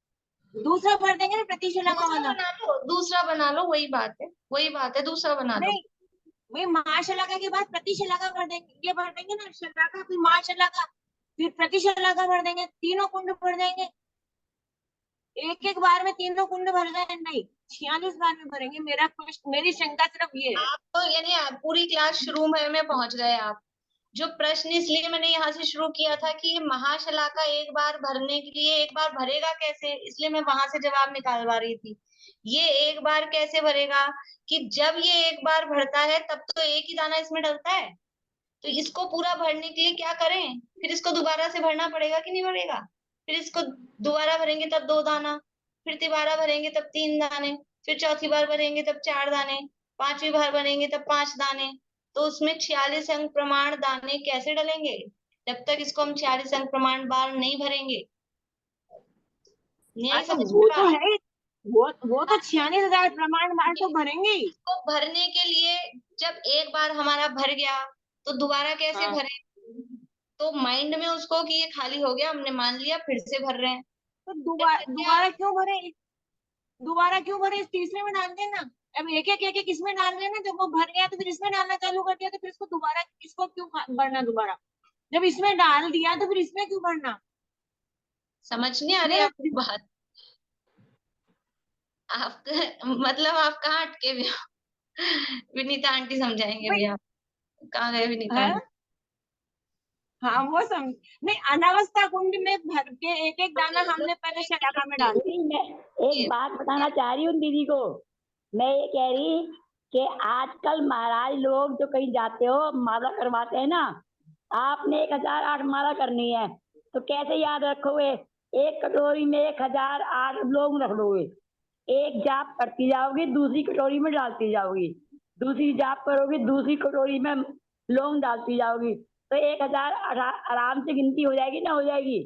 दूसरा भर देंगे ना प्रतिशलाका वाला। बना लो, दूसरा बना लो, वही बात है, वही बात है, दूसरा बना लो। नहीं, वही महाशलाका के बाद प्रतिशलाका भर देंगे, ये भर देंगे ना, शलाका फिर महाशलाका फिर प्रतिशलाका भर देंगे, तीनों कुंड भर देंगे। एक एक बार में तीनों कुंड भर जाए नहीं, 46 बार में भरेंगे। मेरा प्रश्न, मेरी शंका सिर्फ ये है। आप तो यानी पूरी क्लास शुरू में पहुंच गए आप। जो प्रश्न इसलिए मैंने यहाँ से शुरू किया था कि महाशलाका एक बार भरने के लिए एक बार भरेगा कैसे, इसलिए मैं वहां से जवाब निकालवा रही थी। ये एक बार कैसे भरेगा कि जब ये एक बार भरता है तब तो एक ही दाना इसमें डलता है, तो इसको पूरा भरने के लिए क्या करें? फिर इसको दोबारा से भरना पड़ेगा कि नहीं भरेगा? फिर इसको दोबारा भरेंगे तब 2 दाना, फिर तिबारा भरेंगे तब 3 दाने, फिर चौथी बार भरेंगे तब 4 दाने, 5वीं बार भरेंगे तब 5 दाने। तो उसमें 46 अंक प्रमाण दाने कैसे डलेंगे जब तक इसको हम 46 अंक प्रमाण बार नहीं भरेंगे? नहीं अच्छा, समझ वो में तो आ रहा? है, वो तो 46,000 प्रमाण बार तो भरेंगे ही। इसको भरने के लिए जब एक बार हमारा भर गया तो दोबारा कैसे हाँ। भरे? तो माइंड में उसको कि ये खाली हो गया, हमने मान लिया, फिर से भर रहे हैं। तो दोबारा क्यों भरे? दोबारा क्यों भरे? इस तीसरे में डाल देना। अब एक एक इसमें डाल देना। जब वो भर गया तो फिर इसमें डालना चालू कर दिया, तो फिर इसको दोबारा, इसको क्यों भरना दोबारा? जब इसमें डाल दिया तो फिर इसमें क्यों भरना? समझ नहीं आ रही आपकी बात? आप मतलब आप कहाँ अटके हुए हो? विनीता आंटी समझाएंगे भैया। कहाँ गए विनीता आंटी? हाँ, वो समझ नहीं। अनावस्था कुंड में भर के एक एक दाना हमने पहले शलाका में डाल दिया। मैं एक बात बताना चाह रही हूँ दीदी को। मैं ये कह रही कि आजकल महाराज लोग जो कहीं जाते हो माला करवाते हैं ना, आपने 1008 माला करनी है तो कैसे याद रखोगे? एक कटोरी में 1008 लौंग रख लोगे, एक जाप करती जाओगी, दूसरी कटोरी में डालती जाओगी, दूसरी जाप करोगी, दूसरी कटोरी में लौंग डालती जाओगी, तो 1000 आराम से गिनती हो जाएगी ना, हो जाएगी।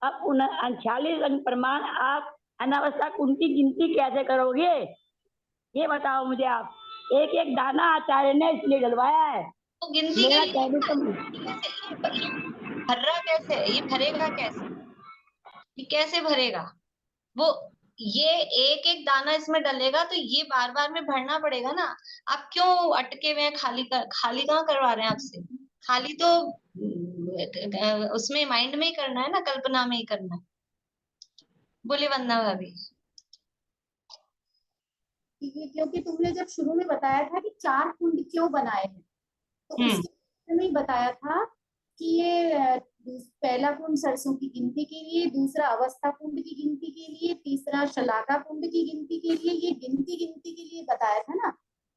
अब 39 अंक प्रमाण आप अनावस्था कुंड की गिनती कैसे करोगे? ये बताओ मुझे आप। एक एक दाना आचार्य ने इसलिए डलवाया है। तो गिनती मेरा कैसे कहने भर रहा कैसे? ये भरेगा कैसे? ये कैसे भरेगा? वो ये एक एक दाना इसमें डलेगा तो ये बार बार में भरना पड़ेगा ना। आप क्यों अटके हुए हैं? खाली कहाँ करवा रहे हैं आपसे? खाली तो उसमें माइंड में ही करना है ना, कल्पना में ही करना है। बोले वंदना भाभी। क्योंकि तुमने जब शुरू में बताया था कि 4 कुंड क्यों बनाए हैं, तो उसके में ही बताया था कि ये पहला कुंड सरसों की गिनती के लिए, दूसरा अवस्था कुंड की गिनती के लिए, तीसरा शलाका कुंड की गिनती के लिए, ये गिनती के लिए बताया था ना,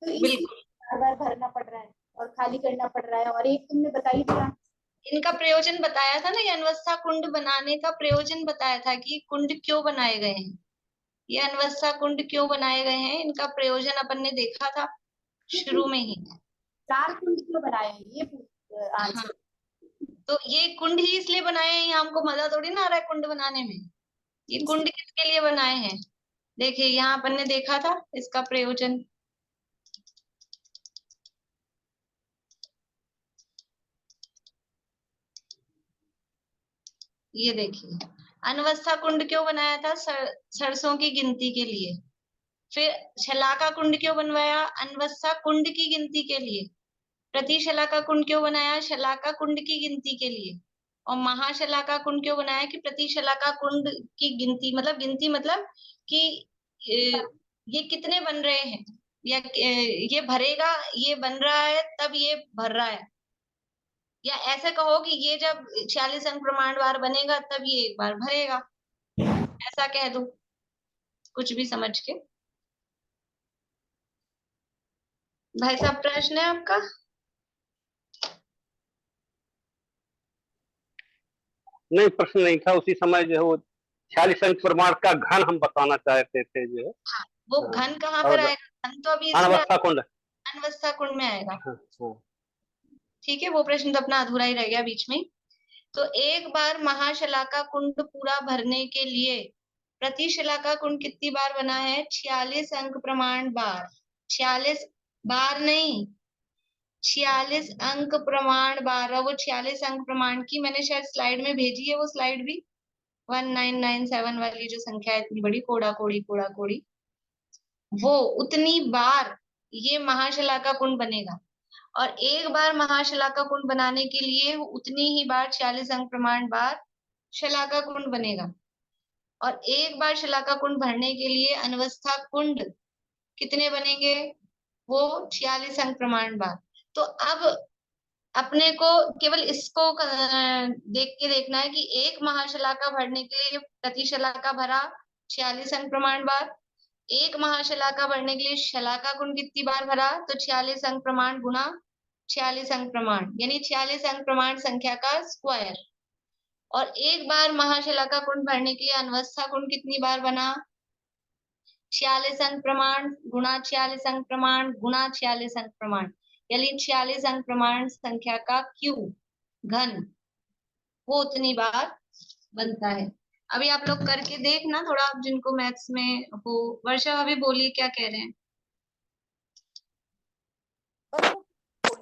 तो इसलिए बार बार भरना पड़ रहा है। और खाली करना पड़ रहा है, और एक तुमने बता ही दिया। इनका प्रयोजन बताया था ना, ये अनवस्था कुंड बनाने का प्रयोजन बताया था कि कुंड क्यों बनाए गए हैं, ये अनवस्था कुंड क्यों बनाए गए हैं, इनका प्रयोजन अपन ने देखा था शुरू में ही। 4 कुंड क्यों बनाए हैं ये आंसर। हाँ, तो ये कुंड ही इसलिए बनाए हैं, यहाँ हमको मजा थोड़ी ना आ रहा है कुंड बनाने में। ये कुंड किसके लिए बनाए हैं, देखिए यहाँ अपन ने देखा था इसका प्रयोजन। ये देखिए अनवस्था कुंड क्यों बनाया था, सरसों की गिनती के लिए। फिर शलाका कुंड क्यों बनवाया, अनवस्था कुंड की गिनती के लिए। प्रति शलाका कुंड क्यों बनाया, शलाका कुंड की गिनती के लिए। और महाशलाका कुंड क्यों बनाया कि प्रति शलाका कुंड की गिनती मतलब कि ये कितने बन रहे हैं, या ये भरेगा, ये बन रहा है तब ये भर रहा है, या ऐसे कहो कि ये जब 46 अंक प्रमाण बार बनेगा तब ये एक बार भरेगा, ऐसा कह दो कुछ भी समझ के। भाई साहब प्रश्न है आपका। नहीं, प्रश्न नहीं था, उसी समय जो है वो 46 अंक प्रमाण का घन हम बताना चाहते थे जो है। हाँ, वो घन कहाँ पर आएगा, घन तो अभी अनवस्था कुंड, अनवस्था कुंड में आएगा। हाँ। ठीक है, वो प्रश्न तो अपना अधूरा ही रह गया बीच में। तो एक बार महाशलाका कुंड पूरा भरने के लिए प्रति शलाका कुंड कितनी बार बना है, 46 अंक प्रमाण बार। 46 बार नहीं, 46 अंक प्रमाण बार। वो 46 अंक प्रमाण की मैंने शायद स्लाइड में भेजी है, वो स्लाइड भी 1997 वाली जो संख्या है इतनी बड़ी, कोड़ा कोड़ी, वो उतनी बार ये महाशलाका कुंड बनेगा। और एक बार महाशलाका कुंड बनाने के लिए उतनी ही बार 46 अंक प्रमाण बार शलाका कुंड बनेगा। और एक बार शलाका कुंड भरने के लिए अनवस्था कुंड कितने बनेंगे, वो 46 अंक प्रमाण बार। तो अब अपने को केवल इसको देख के देखना है कि एक महाशलाका भरने के लिए प्रति शलाका भरा 46 अंक प्रमाण बार, एक महाशलाका भरने के लिए शलाका कुंड कितनी बार भरा, तो 46 अंक प्रमाण गुना 46 अंक प्रमाण, यानी 46 अंक प्रमाण संख्या का स्क्वायर। और एक बार महाशलाका कुंड भरने के लिए अनवस्था कुंड कितनी बार बना, 46 अंक प्रमाण गुना 46 अंक प्रमाण गुना 46 अंक प्रमाण, यानी 46 अंक प्रमाण संख्या का क्यूब घन, वो उतनी बार बनता है। अभी आप लोग करके देखना थोड़ा, आप जिनको मैथ्स में हो। वर्षा अभी बोलिए क्या कह रहे हैं।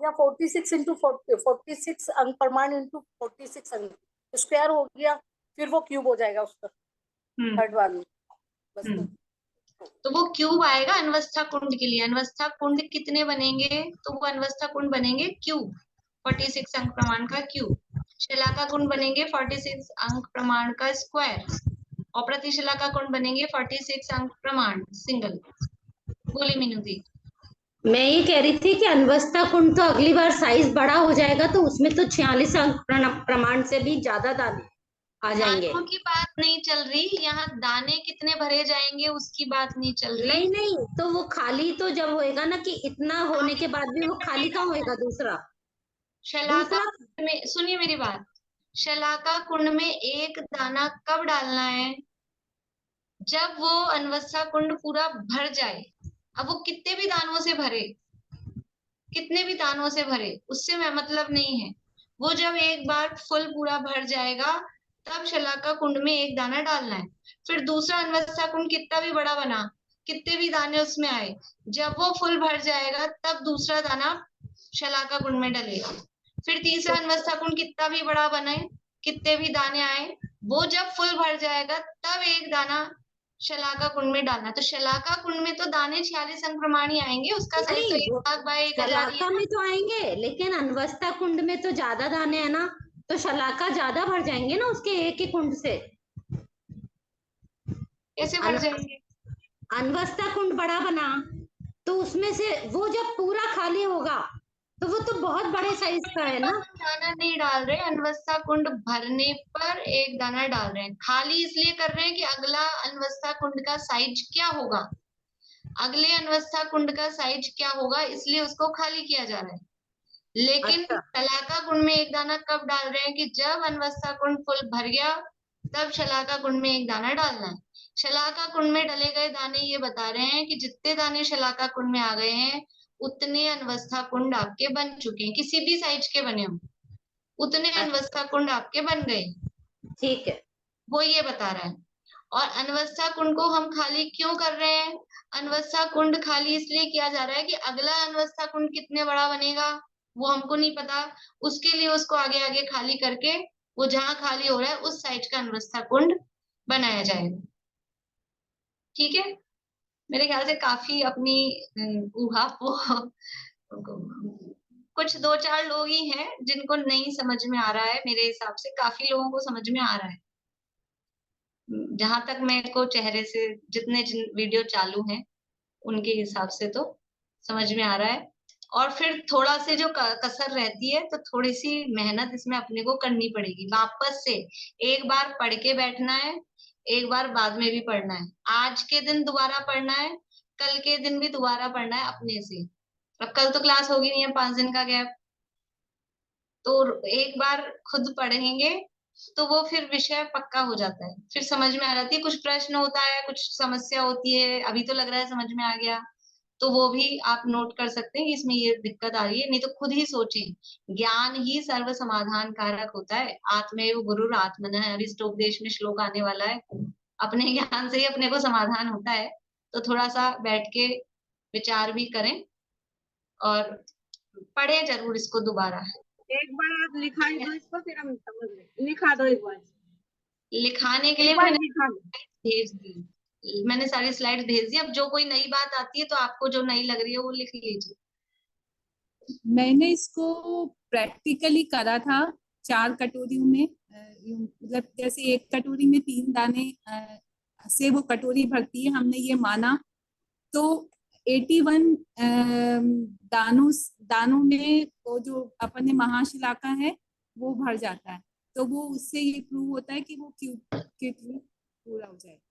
46 इंटू 46 अंक प्रमाण इंटू 46 अंक स्क्वायर हो गया, फिर वो क्यूब हो जाएगा उसका थर्ड बार में बस। तो वो क्यूब आएगा अनवस्था कुंड के लिए। अनवस्था कुंड कितने बनेंगे, तो वो अनवस्था कुंड बनेंगे क्यूब, 46 अंक प्रमाण का क्यूब। शलाका कुंड बनेंगे 46 अंक प्रमाण का स्क्वायर, और प्रति शलाका कुंड बनेंगे 46 अंक प्रमाण सिंगल। बोली मीनू दी। मैं ये कह रही थी कि अनवस्था कुंड तो अगली बार साइज बड़ा हो जाएगा, तो उसमें तो 46 अंक प्रमाण से भी ज्यादा दाने आ जाएंगे। दानों की बात नहीं चल रही यहाँ, दाने कितने भरे जाएंगे उसकी बात नहीं चल रही। नहीं, तो वो खाली तो जब होएगा ना कि इतना होने के बाद भी वो खाली कहाँ होएगा दूसरा। शलाका में सुनिए मेरी बात, शलाका कुंड में एक दाना कब डालना है, जब वो अनवस्था कुंड पूरा भर जाए। अब वो कितने भी दानों से भरे, कितने भी दानों से भरे, उससे मैं मतलब नहीं है। वो जब एक बार फुल पूरा भर जाएगा तब शलाका कुंड में एक दाना डालना है। फिर दूसरा अनवस्था कुंड कितना भी बड़ा बना, कितने भी दाने उसमें आए, जब वो फुल भर जाएगा तब दूसरा दाना शलाका कुंड में डलेगा। फिर तीसरा अनवस्था कुंड कितना भी बड़ा बने, कितने भी दाने आए, वो जब फुल भर जाएगा तब एक दाना शलाका कुंड में डालना। तो शलाका कुंड में तो दाने 46 अंक प्रमाण ही आएंगे, उसका साइज तो 1/1000 शलाका में तो आएंगे, लेकिन अनवस्था कुंड में तो ज्यादा दाने है ना, तो शलाका ज्यादा भर जाएंगे ना उसके एक ही कुंड से। कैसे भर जाएंगे? अनवस्था कुंड बड़ा बना तो उसमें से वो जब पूरा खाली होगा तो वो तो बहुत बड़े साइज का है ना। दाना नहीं डाल रहे, अनवस्था कुंड भरने पर एक दाना डाल रहे हैं। खाली इसलिए कर रहे हैं कि अगला अनवस्था कुंड का साइज क्या होगा, अगले अनवस्था कुंड का साइज क्या होगा, इसलिए उसको खाली किया जा रहा है। लेकिन अच्छा। शलाका कुंड में एक दाना कब डाल रहे हैं कि जब अनवस्था कुंड फुल भर गया तब शलाका कुंड में एक दाना डालना है। शलाका कुंड में डले गए दाने ये बता रहे हैं कि जितने दाने शलाका कुंड में आ गए हैं उतने अनवस्था कुंड आपके बन चुके हैं, किसी भी साइज के बने हो उतने अनवस्था कुंड आपके बन गए। ठीक है, वो ये बता रहा है। और अनवस्था कुंड को हम खाली क्यों कर रहे हैं? अनवस्था कुंड खाली इसलिए किया जा रहा है कि अगला अनवस्था कुंड कितने बड़ा बनेगा वो हमको नहीं पता, उसके लिए उसको आगे आगे खाली करके वो जहां खाली हो रहा है उस साइज का अनवस्था कुंड बनाया जाएगा। ठीक है, मेरे ख्याल से काफी अपनी ऊहापोह कुछ 2-4 लोग ही हैं जिनको नहीं समझ में आ रहा है। मेरे हिसाब से काफी लोगों को समझ में आ रहा है, जहां तक मेरे को चेहरे से जितने वीडियो चालू हैं उनके हिसाब से तो समझ में आ रहा है। और फिर थोड़ा से जो कसर रहती है तो थोड़ी सी मेहनत इसमें अपने को करनी पड़ेगी। वापस से एक बार पढ़ के बैठना है, एक बार बाद में भी पढ़ना है, आज के दिन दोबारा पढ़ना है, कल के दिन भी दोबारा पढ़ना है अपने से। अब कल तो क्लास होगी नहीं है, 5 दिन का गैप, तो एक बार खुद पढ़ेंगे तो वो फिर विषय पक्का हो जाता है, फिर समझ में आ जाती है। कुछ प्रश्न होता है, कुछ समस्या होती है, अभी तो लग रहा है समझ में आ गया, तो वो भी आप नोट कर सकते हैं कि इसमें ये दिक्कत आ रही है। नहीं तो खुद ही सोचें, ज्ञान ही सर्व समाधान कारक होता है। आत्मेव गुरुर आत्मनः, अरिष्टोपदेश में श्लोक आने वाला है। अपने ज्ञान से ही अपने को समाधान होता है। तो थोड़ा सा बैठ के विचार भी करें और पढ़ें जरूर इसको दोबारा। एक बार आप लिखाई दो इसको, फिर हम समझ लें। लिखा दो एक बार। लिखाने के लिए एक बार मैंने लिखा दो। भेज दी, मैंने सारी स्लाइड भेज दी। अब जो कोई नई बात आती है तो आपको जो नई लग रही है वो लिख लीजिए। मैंने इसको प्रैक्टिकली करा था 4 कटोरियों में, मतलब जैसे एक कटोरी में 3 दाने से वो कटोरी भरती है, हमने ये माना। तो 81 दानों में वो जो अपने महाशिलाका है वो भर जाता है। तो वो उससे ये प्रूव होता है कि वो क्यूब पूरा हो जाएगा।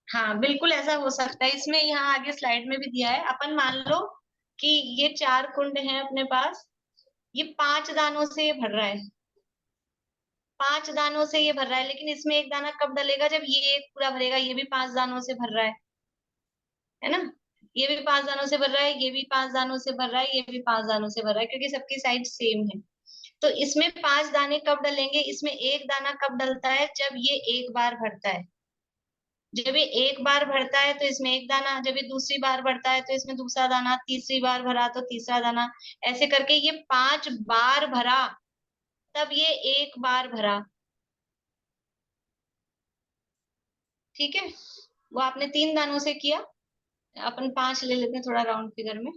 हाँ बिल्कुल ऐसा हो सकता है। इसमें यहाँ आगे स्लाइड में भी दिया है। अपन मान लो कि ये 4 कुंड हैं अपने पास, ये 5 दानों से ये भर रहा है, 5 दानों से ये भर रहा है। लेकिन इसमें एक दाना कब डलेगा? जब ये एक पूरा भरेगा। ये भी 5 दानों से भर रहा है ना? ये भी 5 दानों से भर रहा है, ये भी 5 दानों से भर रहा है, ये भी 5 दानों से भर रहा है, क्योंकि सबकी साइज सेम है। तो इसमें 5 दाने कब डलेंगे? इसमें एक दाना कब डलता है? जब ये एक बार भरता है। जब ये एक बार भरता है तो इसमें एक दाना, जब ये दूसरी बार भरता है तो इसमें दूसरा दाना, तीसरी बार भरा तो तीसरा दाना, ऐसे करके ये 5 बार भरा तब ये एक बार भरा। ठीक है, वो आपने 3 दानों से किया, अपन 5 ले लेते हैं थोड़ा राउंड फिगर में।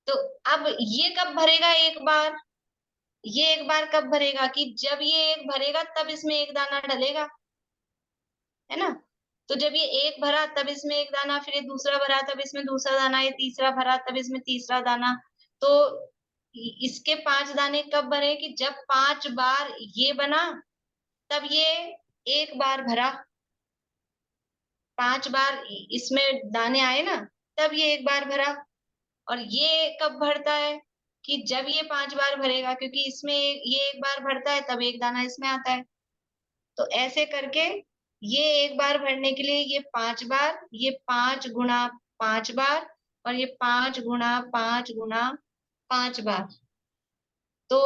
तो अब ये कब भरेगा एक बार? ये एक बार कब भरेगा कि जब ये एक भरेगा तब इसमें एक दाना डलेगा, है ना? तो जब ये एक भरा तब इसमें एक दाना, फिर ये दूसरा भरा तब इसमें दूसरा दाना, ये तीसरा भरा तब इसमें तीसरा दाना। तो इसके 5 दाने कब भरे? कि जब 5 बार ये बना तब ये एक बार भरा। 5 बार इसमें दाने आए ना तब ये एक बार भरा। और ये कब भरता है? कि जब ये 5 बार भरेगा, क्योंकि इसमें ये एक बार भरता है तब एक दाना इसमें आता है। तो ऐसे करके ये एक बार भरने के लिए ये 5 बार, ये 5 गुणा 5 बार, और ये 5 गुणा 5 गुणा 5 बार, तो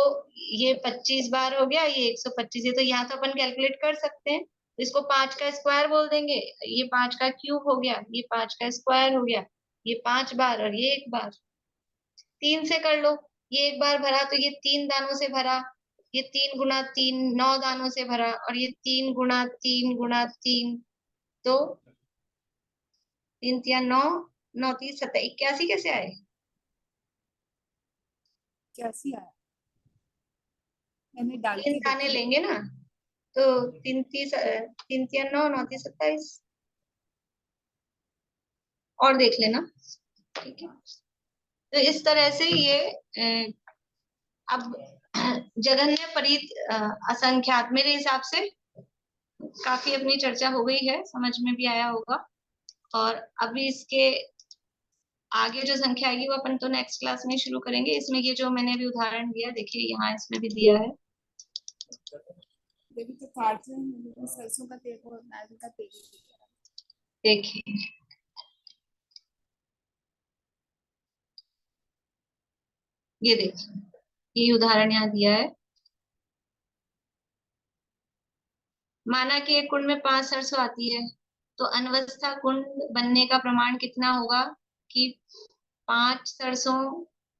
ये 25 बार हो गया, ये 125 है। तो यहाँ तो अपन कैलकुलेट कर सकते हैं। तो इसको 5 का स्क्वायर बोल देंगे, ये 5 का क्यूब हो गया, ये 5 का स्क्वायर हो गया, ये 5 बार और ये एक बार। 3 से कर लो, ये एक बार भरा तो ये 3 दानों से भरा, ये 3 गुणा 3 9 दानों से भरा, और ये 3 गुणा 3 गुणा 3, तो 3 3 9 9 3 17 81 कैसे आए? 81 आया, मैंने डाल 3 दाने लेंगे ना, तो 3 3 3 9 9 3 27 और देख लेना। ठीक है, तो इस तरह से ये अब जघन्य परीत असंख्यात, मेरे हिसाब से काफी अपनी चर्चा हो गई है, समझ में भी आया होगा। और अभी इसके आगे जो संख्या आएगी वो अपन तो नेक्स्ट क्लास में शुरू करेंगे। इसमें ये जो मैंने अभी उदाहरण दिया, देखिए यहाँ इसमें भी दिया है। देखिए तो काट रहे हैं सरसों का तेल और नारियल का तेल। देखिए ये देखिए, ये उदाहरण यहाँ दिया है। माना कि एक कुंड में 5 सरसों आती है, तो अनवस्था कुंड बनने का प्रमाण कितना होगा कि 5 सरसों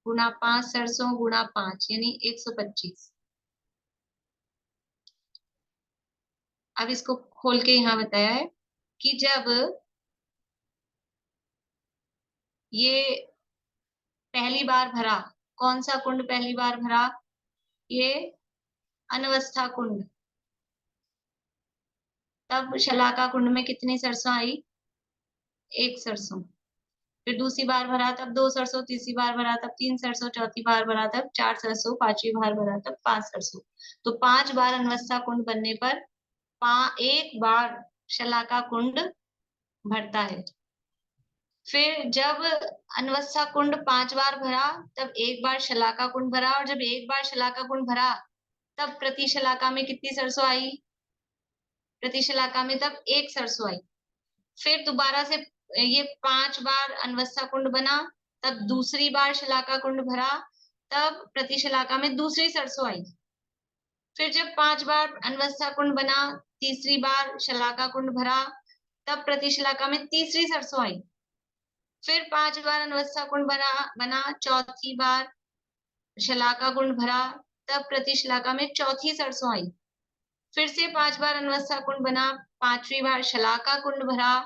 गुना 5 सरसों गुना 5 यानी 125। अब इसको खोल के यहाँ बताया है कि जब ये पहली बार भरा, कौन सा कुंड पहली बार भरा? ये अनवस्था कुंड। तब शलाका कुंड में कितनी सरसों आई? 1 सरसों। फिर दूसरी बार भरा तब 2 सरसों, तीसरी बार भरा तब 3 सरसों, चौथी बार भरा तब 4 सरसों, पांचवी बार भरा तब 5 सरसों। तो 5 बार अनवस्था कुंड बनने पर 1 बार शलाका कुंड भरता है। फिर जब अनवस्था कुंड 5 बार भरा तब 1 बार शलाका कुंड भरा, और जब 1 बार शलाका कुंड भरा तब प्रति शलाका में कितनी सरसों आई? प्रति शलाका में तब 1 सरसों आई। फिर दोबारा से ये 5 बार अनवस्था कुंड बना, तब दूसरी बार शलाका कुंड भरा, तब प्रति शलाका में दूसरी सरसों आई। फिर जब 5 बार अनवस्था कुंड बना, तीसरी बार शलाका कुंड भरा, तब प्रति शलाका में तीसरी सरसों आई। फिर 5 बार अनवस्था कुंड बना, चौथी बार शलाका कुंड भरा, तब प्रति शलाका में चौथी सरसों आई। फिर से 5 बार अनवस्था कुंड बना, पांचवी बार शलाका कुंड भरा,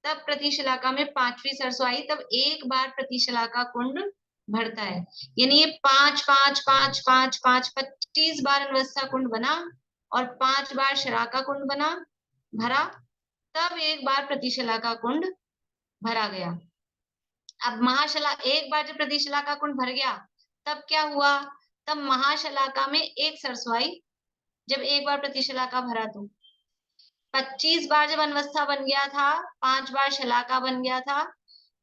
तब प्रति शलाका में पांचवी सरसों आई। तब 1 बार प्रति शलाका कुंड भरता है। यानी ये 5 5 5 5 5 25 बार अनवस्था कुंड बना और 5 बार शलाका कुंड बना भरा, तब 1 बार प्रति शलाका कुंड भरा गया। अब एक बार जब प्रति शलाका कुंड भर गया तब क्या हुआ? तब महाशलाका में 1 सरसों आई। जब 1 बार प्रति शलाका भरा तो 25 बार जब अनवस्था बन गया था, 5 बार शलाका बन गया था,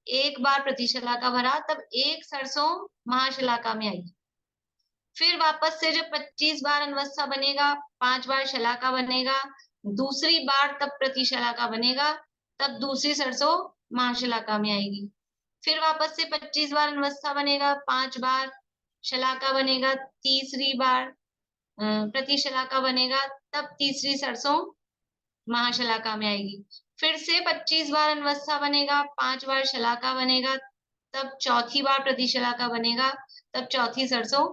1 बार प्रति शलाका भरा, तब 1 सरसों महाशलाका में आई। फिर वापस से जब 25 बार अनवस्था बनेगा, 5 बार शलाका बनेगा, दूसरी बार तब प्रति शलाका बनेगा, तब दूसरी सरसों महाशलाका में आएगी। फिर वापस से 25 बार अनवस्था बनेगा, 5 बार शलाका बनेगा, तीसरी बार प्रति शलाका बनेगा, तब तीसरी सरसों महाशलाका में आएगी। फिर से 25 बार अनवस्था बनेगा, 5 बार शलाका बनेगा, तब चौथी बार प्रति शलाका बनेगा, तब चौथी सरसों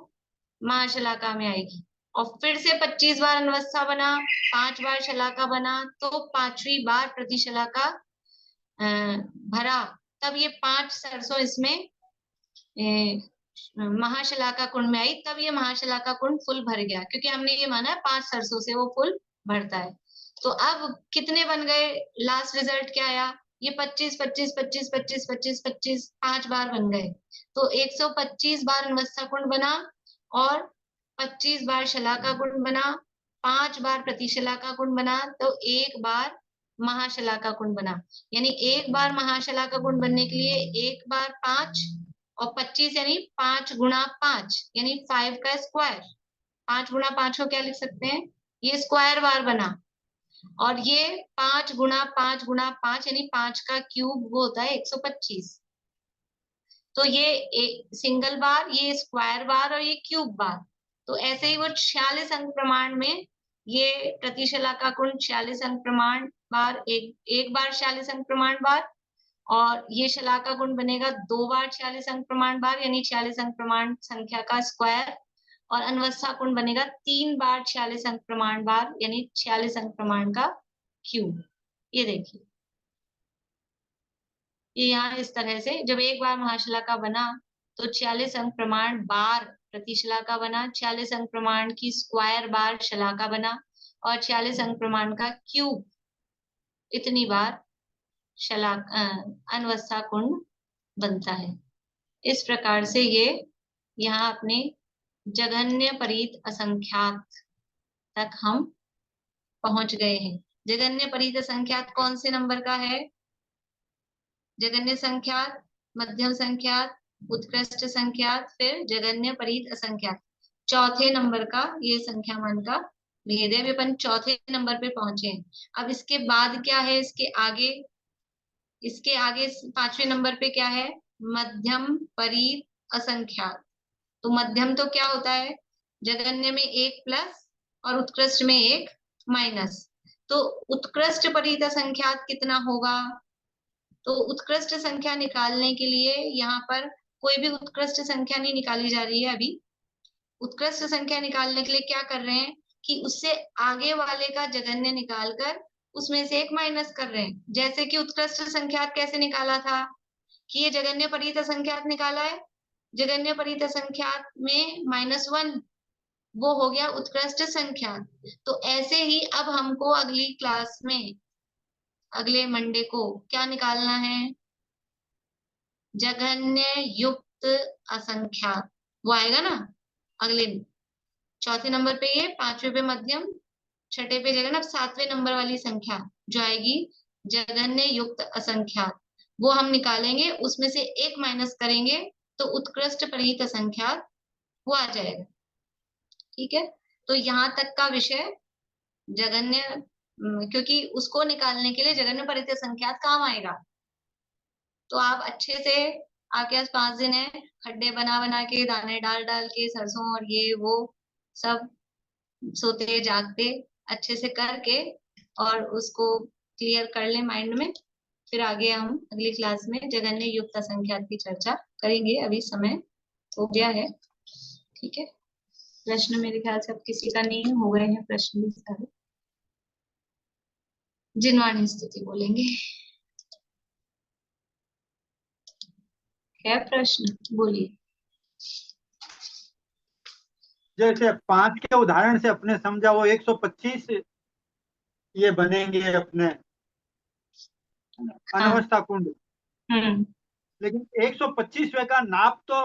महाशलाका में आएगी। और फिर से 25 बार अनवस्था बना, 5 बार शलाका बना, तो पांचवी बार प्रति शलाका भरा, तब ये 5 सरसों इसमें महाशलाका कुंड में आई। तब ये महाशलाका कुंड फुल भर गया, क्योंकि हमने ये माना 5 सरसों से वो फुल भरता है। तो अब कितने बन गए? लास्ट रिजल्ट क्या आया? ये 25 25 25 25 25 25 5 बार बन गए। तो 125 बार अनवस्था कुंड बना और 25 बार शलाका कुंड बना, 5 बार प्रति शलाका कुंड बना, तो 1 बार महाशलाका कुंड बना। यानी 1 बार महाशलाका कुंड बनने के लिए 1 बार 5 और 25 यानी 5 गुणा 5 यानी 5 का स्क्वायर। 5 गुणा 5 को क्या लिख सकते हैं? ये स्क्वायर बार बना। और ये 5 गुणा 5 गुणा 5 यानी 5 का क्यूब वो होता है 125। तो ये सिंगल बार, ये स्क्वायर बार और ये क्यूब बार। तो ऐसे ही वो 46 अंक प्रमाण में ये प्रति शलाका कुंड 46 अंक प्रमाण बार, एक बार 46 अंक प्रमाण बार, और ये शलाका कुंड बनेगा 2 बार 46 अंक प्रमाण बार यानी 46 अंक प्रमाण संख्या का स्क्वायर, और अनवस्था कुंड बनेगा 3 बार 46 अंक प्रमाण बार यानी 46 अंक प्रमाण का क्यूब। ये देखिए, ये यहाँ इस तरह से जब 1 बार महाशलाका बना तो 46 अंक प्रमाण बार प्रति शलाका बना, 46 अंक प्रमाण की स्क्वायर बार शलाका बना, और 46 अंक प्रमाण का क्यूब इतनी बार अनवस्था कुंड बनता है। इस प्रकार से ये यहाँ अपने जघन्य परीत असंख्यात तक हम पहुंच गए हैं। जघन्य परीत असंख्यात कौन से नंबर का है? जघन्य संख्यात मध्यम संख्यात, उत्कृष्ट संख्यात, फिर जगन्य परीत असंख्यात। चौथे नंबर का ये संख्या मान का भेद है। अभी अपन चौथे नंबर पे पहुंचे हैं। अब इसके बाद क्या है, इसके आगे पांचवें नंबर पे क्या है, मध्यम परीत असंख्यात। तो मध्यम तो क्या होता है, जगन्य में 1 प्लस और उत्कृष्ट में 1 माइनस। तो उत्कृष्ट परीत असंख्यात कितना होगा, तो उत्कृष्ट संख्या निकालने के लिए यहाँ पर कोई भी उत्कृष्ट संख्या नहीं निकाली जा रही है। अभी उत्कृष्ट संख्या निकालने के लिए क्या कर रहे हैं कि उससे आगे वाले का जगन्य निकालकर उसमें से 1 माइनस कर रहे हैं। जैसे कि उत्कृष्ट संख्यात कैसे निकाला था कि ये जगन्य परीत असंख्यात निकाला है, जगन्य परीत असंख्यात में -1 वो हो गया उत्कृष्ट संख्यात। तो ऐसे ही अब हमको अगली क्लास में अगले मंडे को क्या निकालना है, जघन्य युक्त असंख्यात, वो आएगा ना अगले चौथे नंबर पे, ये पांचवे पे मध्यम, छठे पे जगन, अब सातवें नंबर वाली संख्या जो आएगी जघन्य युक्त असंख्यात, वो हम निकालेंगे। उसमें से 1 माइनस करेंगे तो उत्कृष्ट परीत असंख्यात वो आ जाएगा। ठीक है, तो यहाँ तक का विषय जघन्य, क्योंकि उसको निकालने के लिए जघन्य परीत असंख्यात काम आएगा। तो आप अच्छे से, आपके पास 5 दिन है, खड्डे बना बना के, दाने डाल डाल के, सरसों और ये वो सब सोते जागते अच्छे से करके और उसको क्लियर कर ले माइंड में। फिर आगे हम अगली क्लास में जघन्य युक्त असंख्यात की चर्चा करेंगे। अभी समय हो गया है। ठीक है, प्रश्न मेरे ख्याल से अब किसी का नहीं हो गए हैं प्रश्न भी सारे। जिनवाणी स्तुति बोलेंगे। क्या प्रश्न, बोलिए। जैसे 5 के उदाहरण से अपने समझा वो 125 ये बनेंगे अपने अनवस्था कुंड। लेकिन 125वें का नाप तो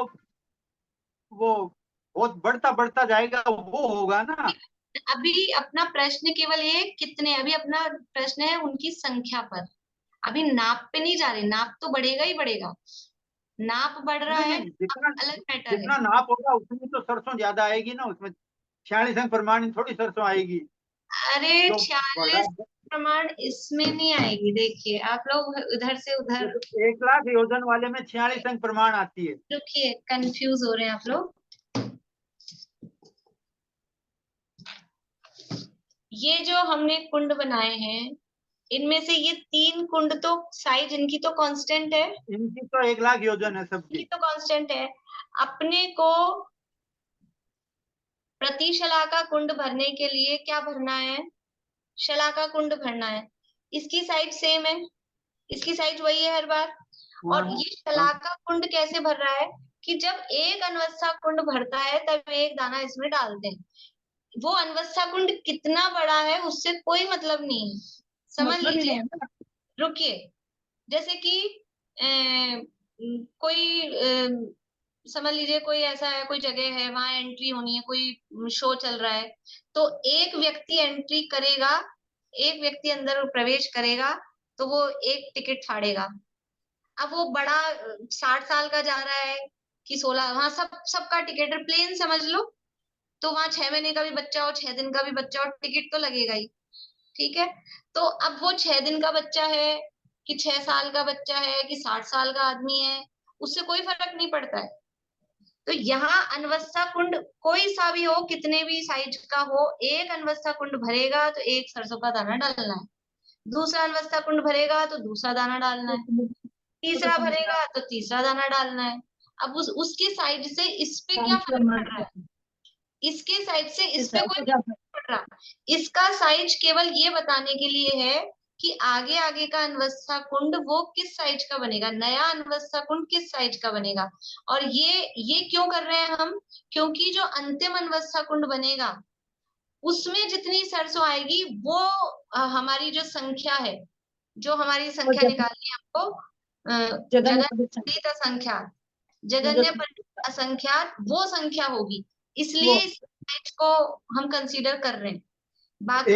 वो बहुत बढ़ता बढ़ता जाएगा, वो होगा ना। अभी अपना प्रश्न केवल ये कितने, अभी अपना प्रश्न है उनकी संख्या पर, अभी नाप पे नहीं जा रहे। नाप तो बढ़ेगा ही बढ़ेगा, नाप बढ़ रहा है, अलग मैटर है। जितना नाप होगा उसमें तो सरसों ज्यादा आएगी ना, उसमें 46 अंक प्रमाण थोड़ी सरसों आएगी। अरे 46 प्रमाण इसमें नहीं आएगी। देखिए आप लोग उधर से उधर, 1 लाख योजन वाले में 46 अंक प्रमाण आती है। रुकिए, कंफ्यूज हो रहे हैं आप लोग। ये जो हमने कुंड बनाए हैं, इनमें से ये 3 कुंड तो साइज इनकी तो कांस्टेंट है, इनकी तो 1 लाख योजन है सबकी, तो कांस्टेंट है। अपने को प्रति शलाका कुंड भरने के लिए क्या भरना है, शलाका कुंड भरना है। इसकी साइज सेम है, इसकी साइज वही है हर बार। और ये शलाका कुंड कैसे भर रहा है कि जब एक अनवस्था कुंड भरता है तब एक दाना इसमें डालते हैं। वो अनवस्था कुंड कितना बड़ा है उससे कोई मतलब नहीं है, समझ लीजिए। रुकिए, जैसे कि कोई समझ लीजिए कोई ऐसा है, कोई जगह है, वहां एंट्री होनी है, कोई शो चल रहा है, तो एक व्यक्ति एंट्री करेगा, एक व्यक्ति अंदर प्रवेश करेगा तो वो एक टिकट फाड़ेगा। अब वो बड़ा 60 साल का जा रहा है कि 16, वहां सबका टिकट प्लेन समझ लो, तो वहां 6 महीने का भी बच्चा हो, 6 दिन का भी बच्चा हो, टिकट तो लगेगा ही। ठीक है, तो अब वो 6 दिन का बच्चा है कि 6 साल का बच्चा है कि 60 साल का आदमी है, उससे कोई फर्क नहीं पड़ता है। तो यहाँ अनवस्था कुंड कोई सा भी हो, कितने भी साइज का हो, एक अनवस्था कुंड भरेगा तो एक सरसों का दाना डालना है, दूसरा अनवस्था कुंड भरेगा तो दूसरा दाना डालना है, तीसरा भरेगा तो तीसरा दाना डालना है। अब उसकी साइड से इस पे क्या फर्क पड़ रहा है, इसके साइड से इस पे कोई फर्क नहीं पड़ रहा। इसका साइज केवल ये बताने के लिए है कि आगे आगे का अनवस्था कुंड वो किस साइज का बनेगा, नया अनवस्था कुंड किस साइज का बनेगा। और ये क्यों कर रहे हैं हम, क्योंकि जो अंतिम अनवस्था कुंड बनेगा उसमें जितनी सरसों आएगी वो हमारी जो संख्या है, जो हमारी संख्या निकालनी है हमको, जगन्य असंख्यात, जगन्य असंख्यात वो संख्या होगी, इसलिए इस साइज को हम कंसीडर कर रहे हैं। बाकी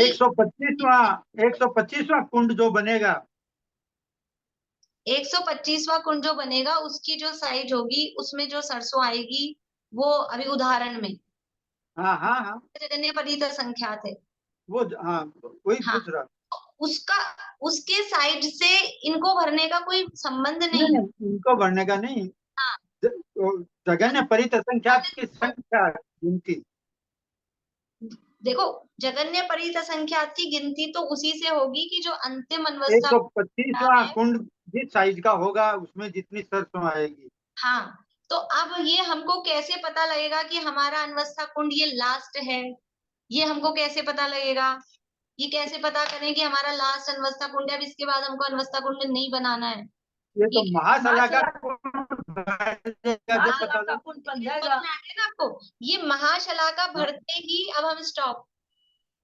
125वां कुंड जो बनेगा 125वां कुंड जो बनेगा उसकी जो साइज होगी उसमें जो सरसों आएगी वो अभी उदाहरण में हाँ हाँ हाँ जगन्य परित संख्यात है वो हाँ वही हाँ पूछ रहा। उसका उसके साइड से इनको भरने का कोई संबंध नहीं है। इनको भरने का नहीं, हाँ जगन्य परित संख्यात की संख्या गिनती। देखो जगन्य परित संख्यात की गिनती तो उसी से होगी कि जो अंतिम अनवस्था 125वां कुंड जिस साइज का होगा उसमें जितनी सरसों आएगी। हाँ तो अब ये हमको कैसे पता लगेगा कि हमारा अनवस्था कुंड ये लास्ट है, ये हमको कैसे पता लगेगा, ये कैसे पता करें कि हमारा लास्ट अनवस्था कुंड है, अब इसके बाद हमको अनवस्था कुंड नहीं बनाना है। ये तो महाशला का कुंड बन जाएगा ना आपको, ये महाशला का भरते ही अब हम स्टॉप,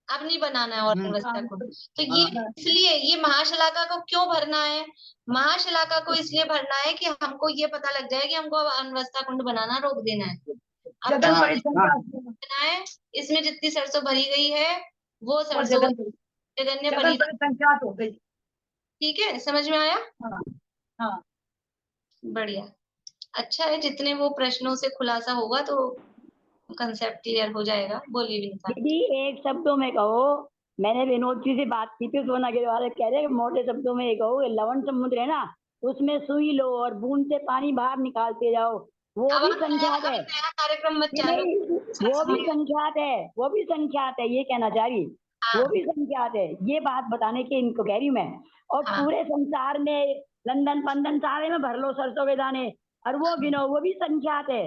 अब नहीं बनाना है और अनवस्था कुंड। तो ये इसलिए ये महाशलाका को क्यों भरना है, महाशलाका को इसलिए भरना है कि हमको ये पता लग जाए कि हमको अब अनवस्था कुंड बनाना रोक देना है। अब बनाना है, इसमें जितनी सरसों भरी गई है वो सरसों जगन्य परित संख्यात हो गई। ठीक है, समझ में आया? हाँ बढ़िया, अच्छा है, जितने वो प्रश्नों से खुलासा होगा तो कंसेप्ट क्लियर हो जाएगा। बोलिए विनीता दीदी एक शब्दों में कहो, मैंने विनोद जी से बात की थी, सोनागिरी वाले कह रहे मोटे शब्दों में ये कहो, लवण समुद्र है ना, उसमें सुई लो और बूंद से पानी बाहर निकालते जाओ, वो भी संख्यात है। कार्यक्रम मत चालू, वो भी संख्यात है, वो भी संख्यात है, ये कहना चाह रही, वो भी संख्यात है, ये बात बताने के इनको कह रही मैं। और पूरे संसार में लंदन पंदन सारे में भर लो सरसों के दाने और वो गिनो, वो भी संख्यात है।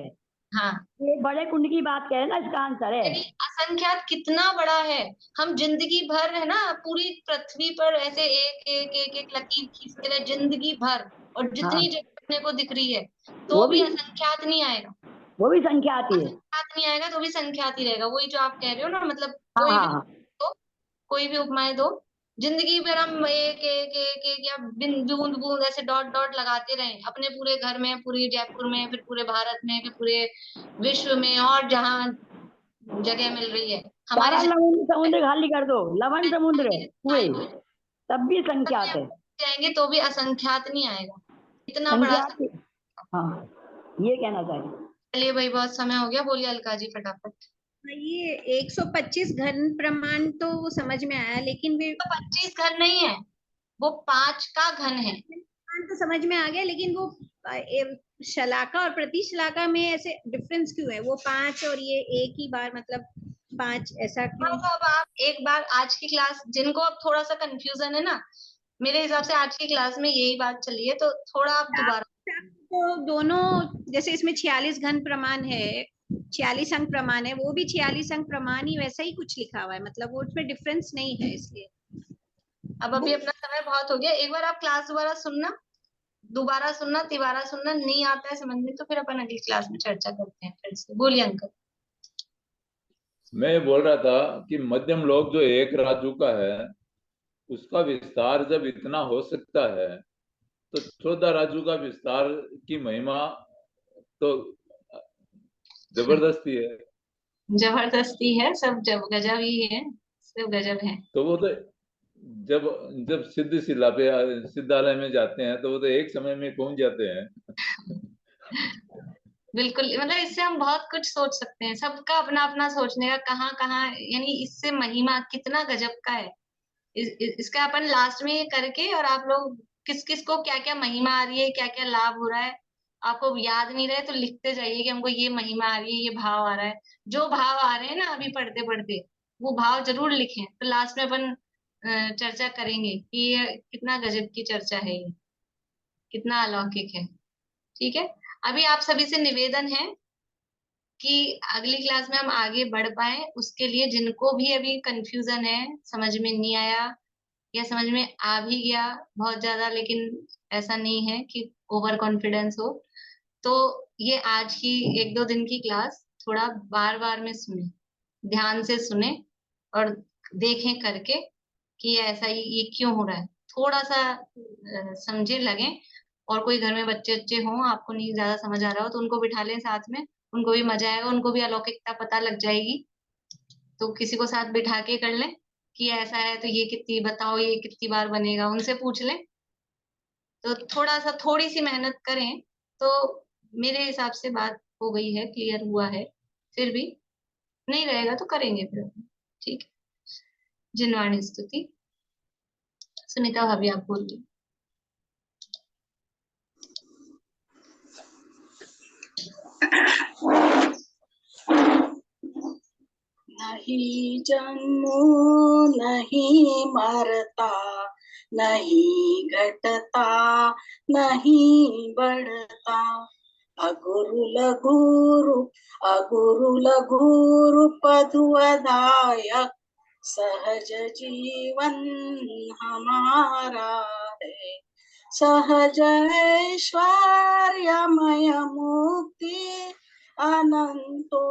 हाँ ये बड़े कुंड की बात कह रहे ना, इसका आंसर है। असंख्यात कितना बड़ा है, हम जिंदगी भर है ना पूरी पृथ्वी पर ऐसे एक लकीर खींचते रहे जिंदगी भर, और जितनी जगह अपने को दिख रही है तो भी असंख्यात नहीं आएगा, वो भी संख्यात ही है, असंख्यात नहीं आएगा तो भी संख्यात ही रहेगा। वही जो आप कह रहे हो ना, मतलब कोई भी उपमाएं दो, जिंदगी भर हम एक या बूंद बूंद ऐसे डॉट डॉट लगाते रहे अपने पूरे घर में, पूरे जयपुर में, फिर पूरे भारत में, फिर पूरे विश्व में, और जहाँ जगह मिल रही है हमारे लवण समुद्र खाली कर दो, लवण समुद्र हुए तब भी संख्यात है, जाएंगे तो भी असंख्यात नहीं आएगा, इतना बड़ा। हाँ ये कहना चाहिए। चलिए भाई बहुत समय हो गया, बोलिए अलका जी फटाफट। ये 125 घन प्रमाण तो वो समझ में आया, लेकिन वे 25 घन नहीं है, वो 5 का घन है। तो समझ में आ गया, लेकिन वो शलाका और प्रतिशलाका में ऐसे डिफरेंस क्यों है, वो 5 और ये एक ही बार मतलब 5, ऐसा क्यों? अब आप एक बार आज की क्लास, जिनको अब थोड़ा सा कंफ्यूजन है ना, मेरे हिसाब से आज की क्लास में यही बात चली है, तो थोड़ा आप दोबारा तो दोनों, जैसे इसमें 46 घन प्रमाण है, 46 अंक प्रमाण है, वो भी 46 अंक प्रमाण ही वैसा ही कुछ लिखा हुआ है, मतलब वो उसमें डिफरेंस नहीं है। इसलिए अब अभी अपना समय बहुत हो गया, एक बार आप क्लास दोबारा सुनना, तिबारा सुनना, नहीं आता है समझ में तो फिर अपन अगली क्लास में चर्चा करते हैं फिर से। बोलिए अंकल। मैं बोल रहा था कि मध्यम लोक जो एक राजू का है उसका विस्तार जब इतना हो सकता है तो 14 राजू का विस्तार की महिमा तो जबरदस्ती है, जबरदस्ती है, सब जब गजब ही है, सब गजब है। तो वो तो जब सिद्ध शिला पे सिद्धालय में जाते हैं तो वो तो एक समय में पहुंच जाते हैं। बिल्कुल, मतलब इससे हम बहुत कुछ सोच सकते हैं, सबका अपना अपना सोचने का कहाँ कहाँ, यानी इससे महिमा कितना गजब का है। इसका अपन लास्ट में ये करके, और आप लोग किस किस को क्या क्या महिमा आ रही है, क्या क्या लाभ हो रहा है, आपको याद नहीं रहे तो लिखते जाइए कि हमको ये महिमा आ रही है, ये भाव आ रहा है। जो भाव आ रहे हैं ना अभी पढ़ते पढ़ते, वो भाव जरूर लिखें, तो लास्ट में अपन चर्चा करेंगे कि ये कितना गजब की चर्चा है, ये कितना अलौकिक है। ठीक है, अभी आप सभी से निवेदन है कि अगली क्लास में हम आगे बढ़ पाए, उसके लिए जिनको भी अभी कंफ्यूजन है, समझ में नहीं आया या समझ में आ भी गया बहुत ज्यादा, लेकिन ऐसा नहीं है कि ओवर कॉन्फिडेंस हो, तो ये आज की 1-2 दिन की क्लास थोड़ा बार बार में सुने, ध्यान से सुने और देखें करके कि ऐसा ये क्यों हो रहा है, थोड़ा सा समझे लगे। और कोई घर में बच्चे बच्चे हों, आपको नहीं ज्यादा समझ आ रहा हो तो उनको बिठा लें साथ में, उनको भी मजा आएगा, उनको भी अलौकिकता पता लग जाएगी। तो किसी को साथ बिठा के कर लें कि ऐसा है तो ये कितनी बताओ, ये कितनी बार बनेगा, उनसे पूछ लें तो थोड़ी सी मेहनत करें तो मेरे हिसाब से बात हो गई है, क्लियर हुआ है। फिर भी नहीं रहेगा तो करेंगे फिर, ठीक है। जिनवाणी स्तुति। सुनीता भाभी आप बोलिए। नहीं जन्मो नहीं मरता, नहीं घटता नहीं बढ़ता, अगुरु लघु रूप दुअदायक, सहज जीवन हमारा है, सहज ऐश्वर्यमय मुक्ति, अनंतो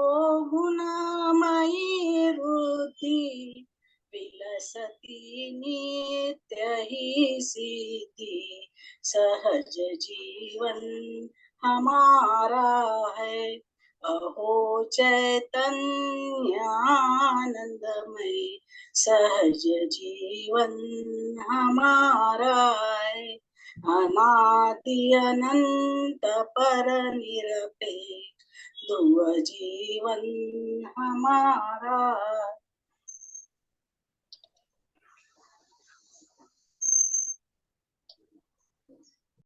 गुणमयी रुद्धि, विलसती नित्य ही सिद्धि, सहज जीवन हमारा है, अहो चैतन्यानंदमय, सहज जीवन हमारा है, अनादि अनंत पर निरपेक्ष, ध्रुव जीवन हमारा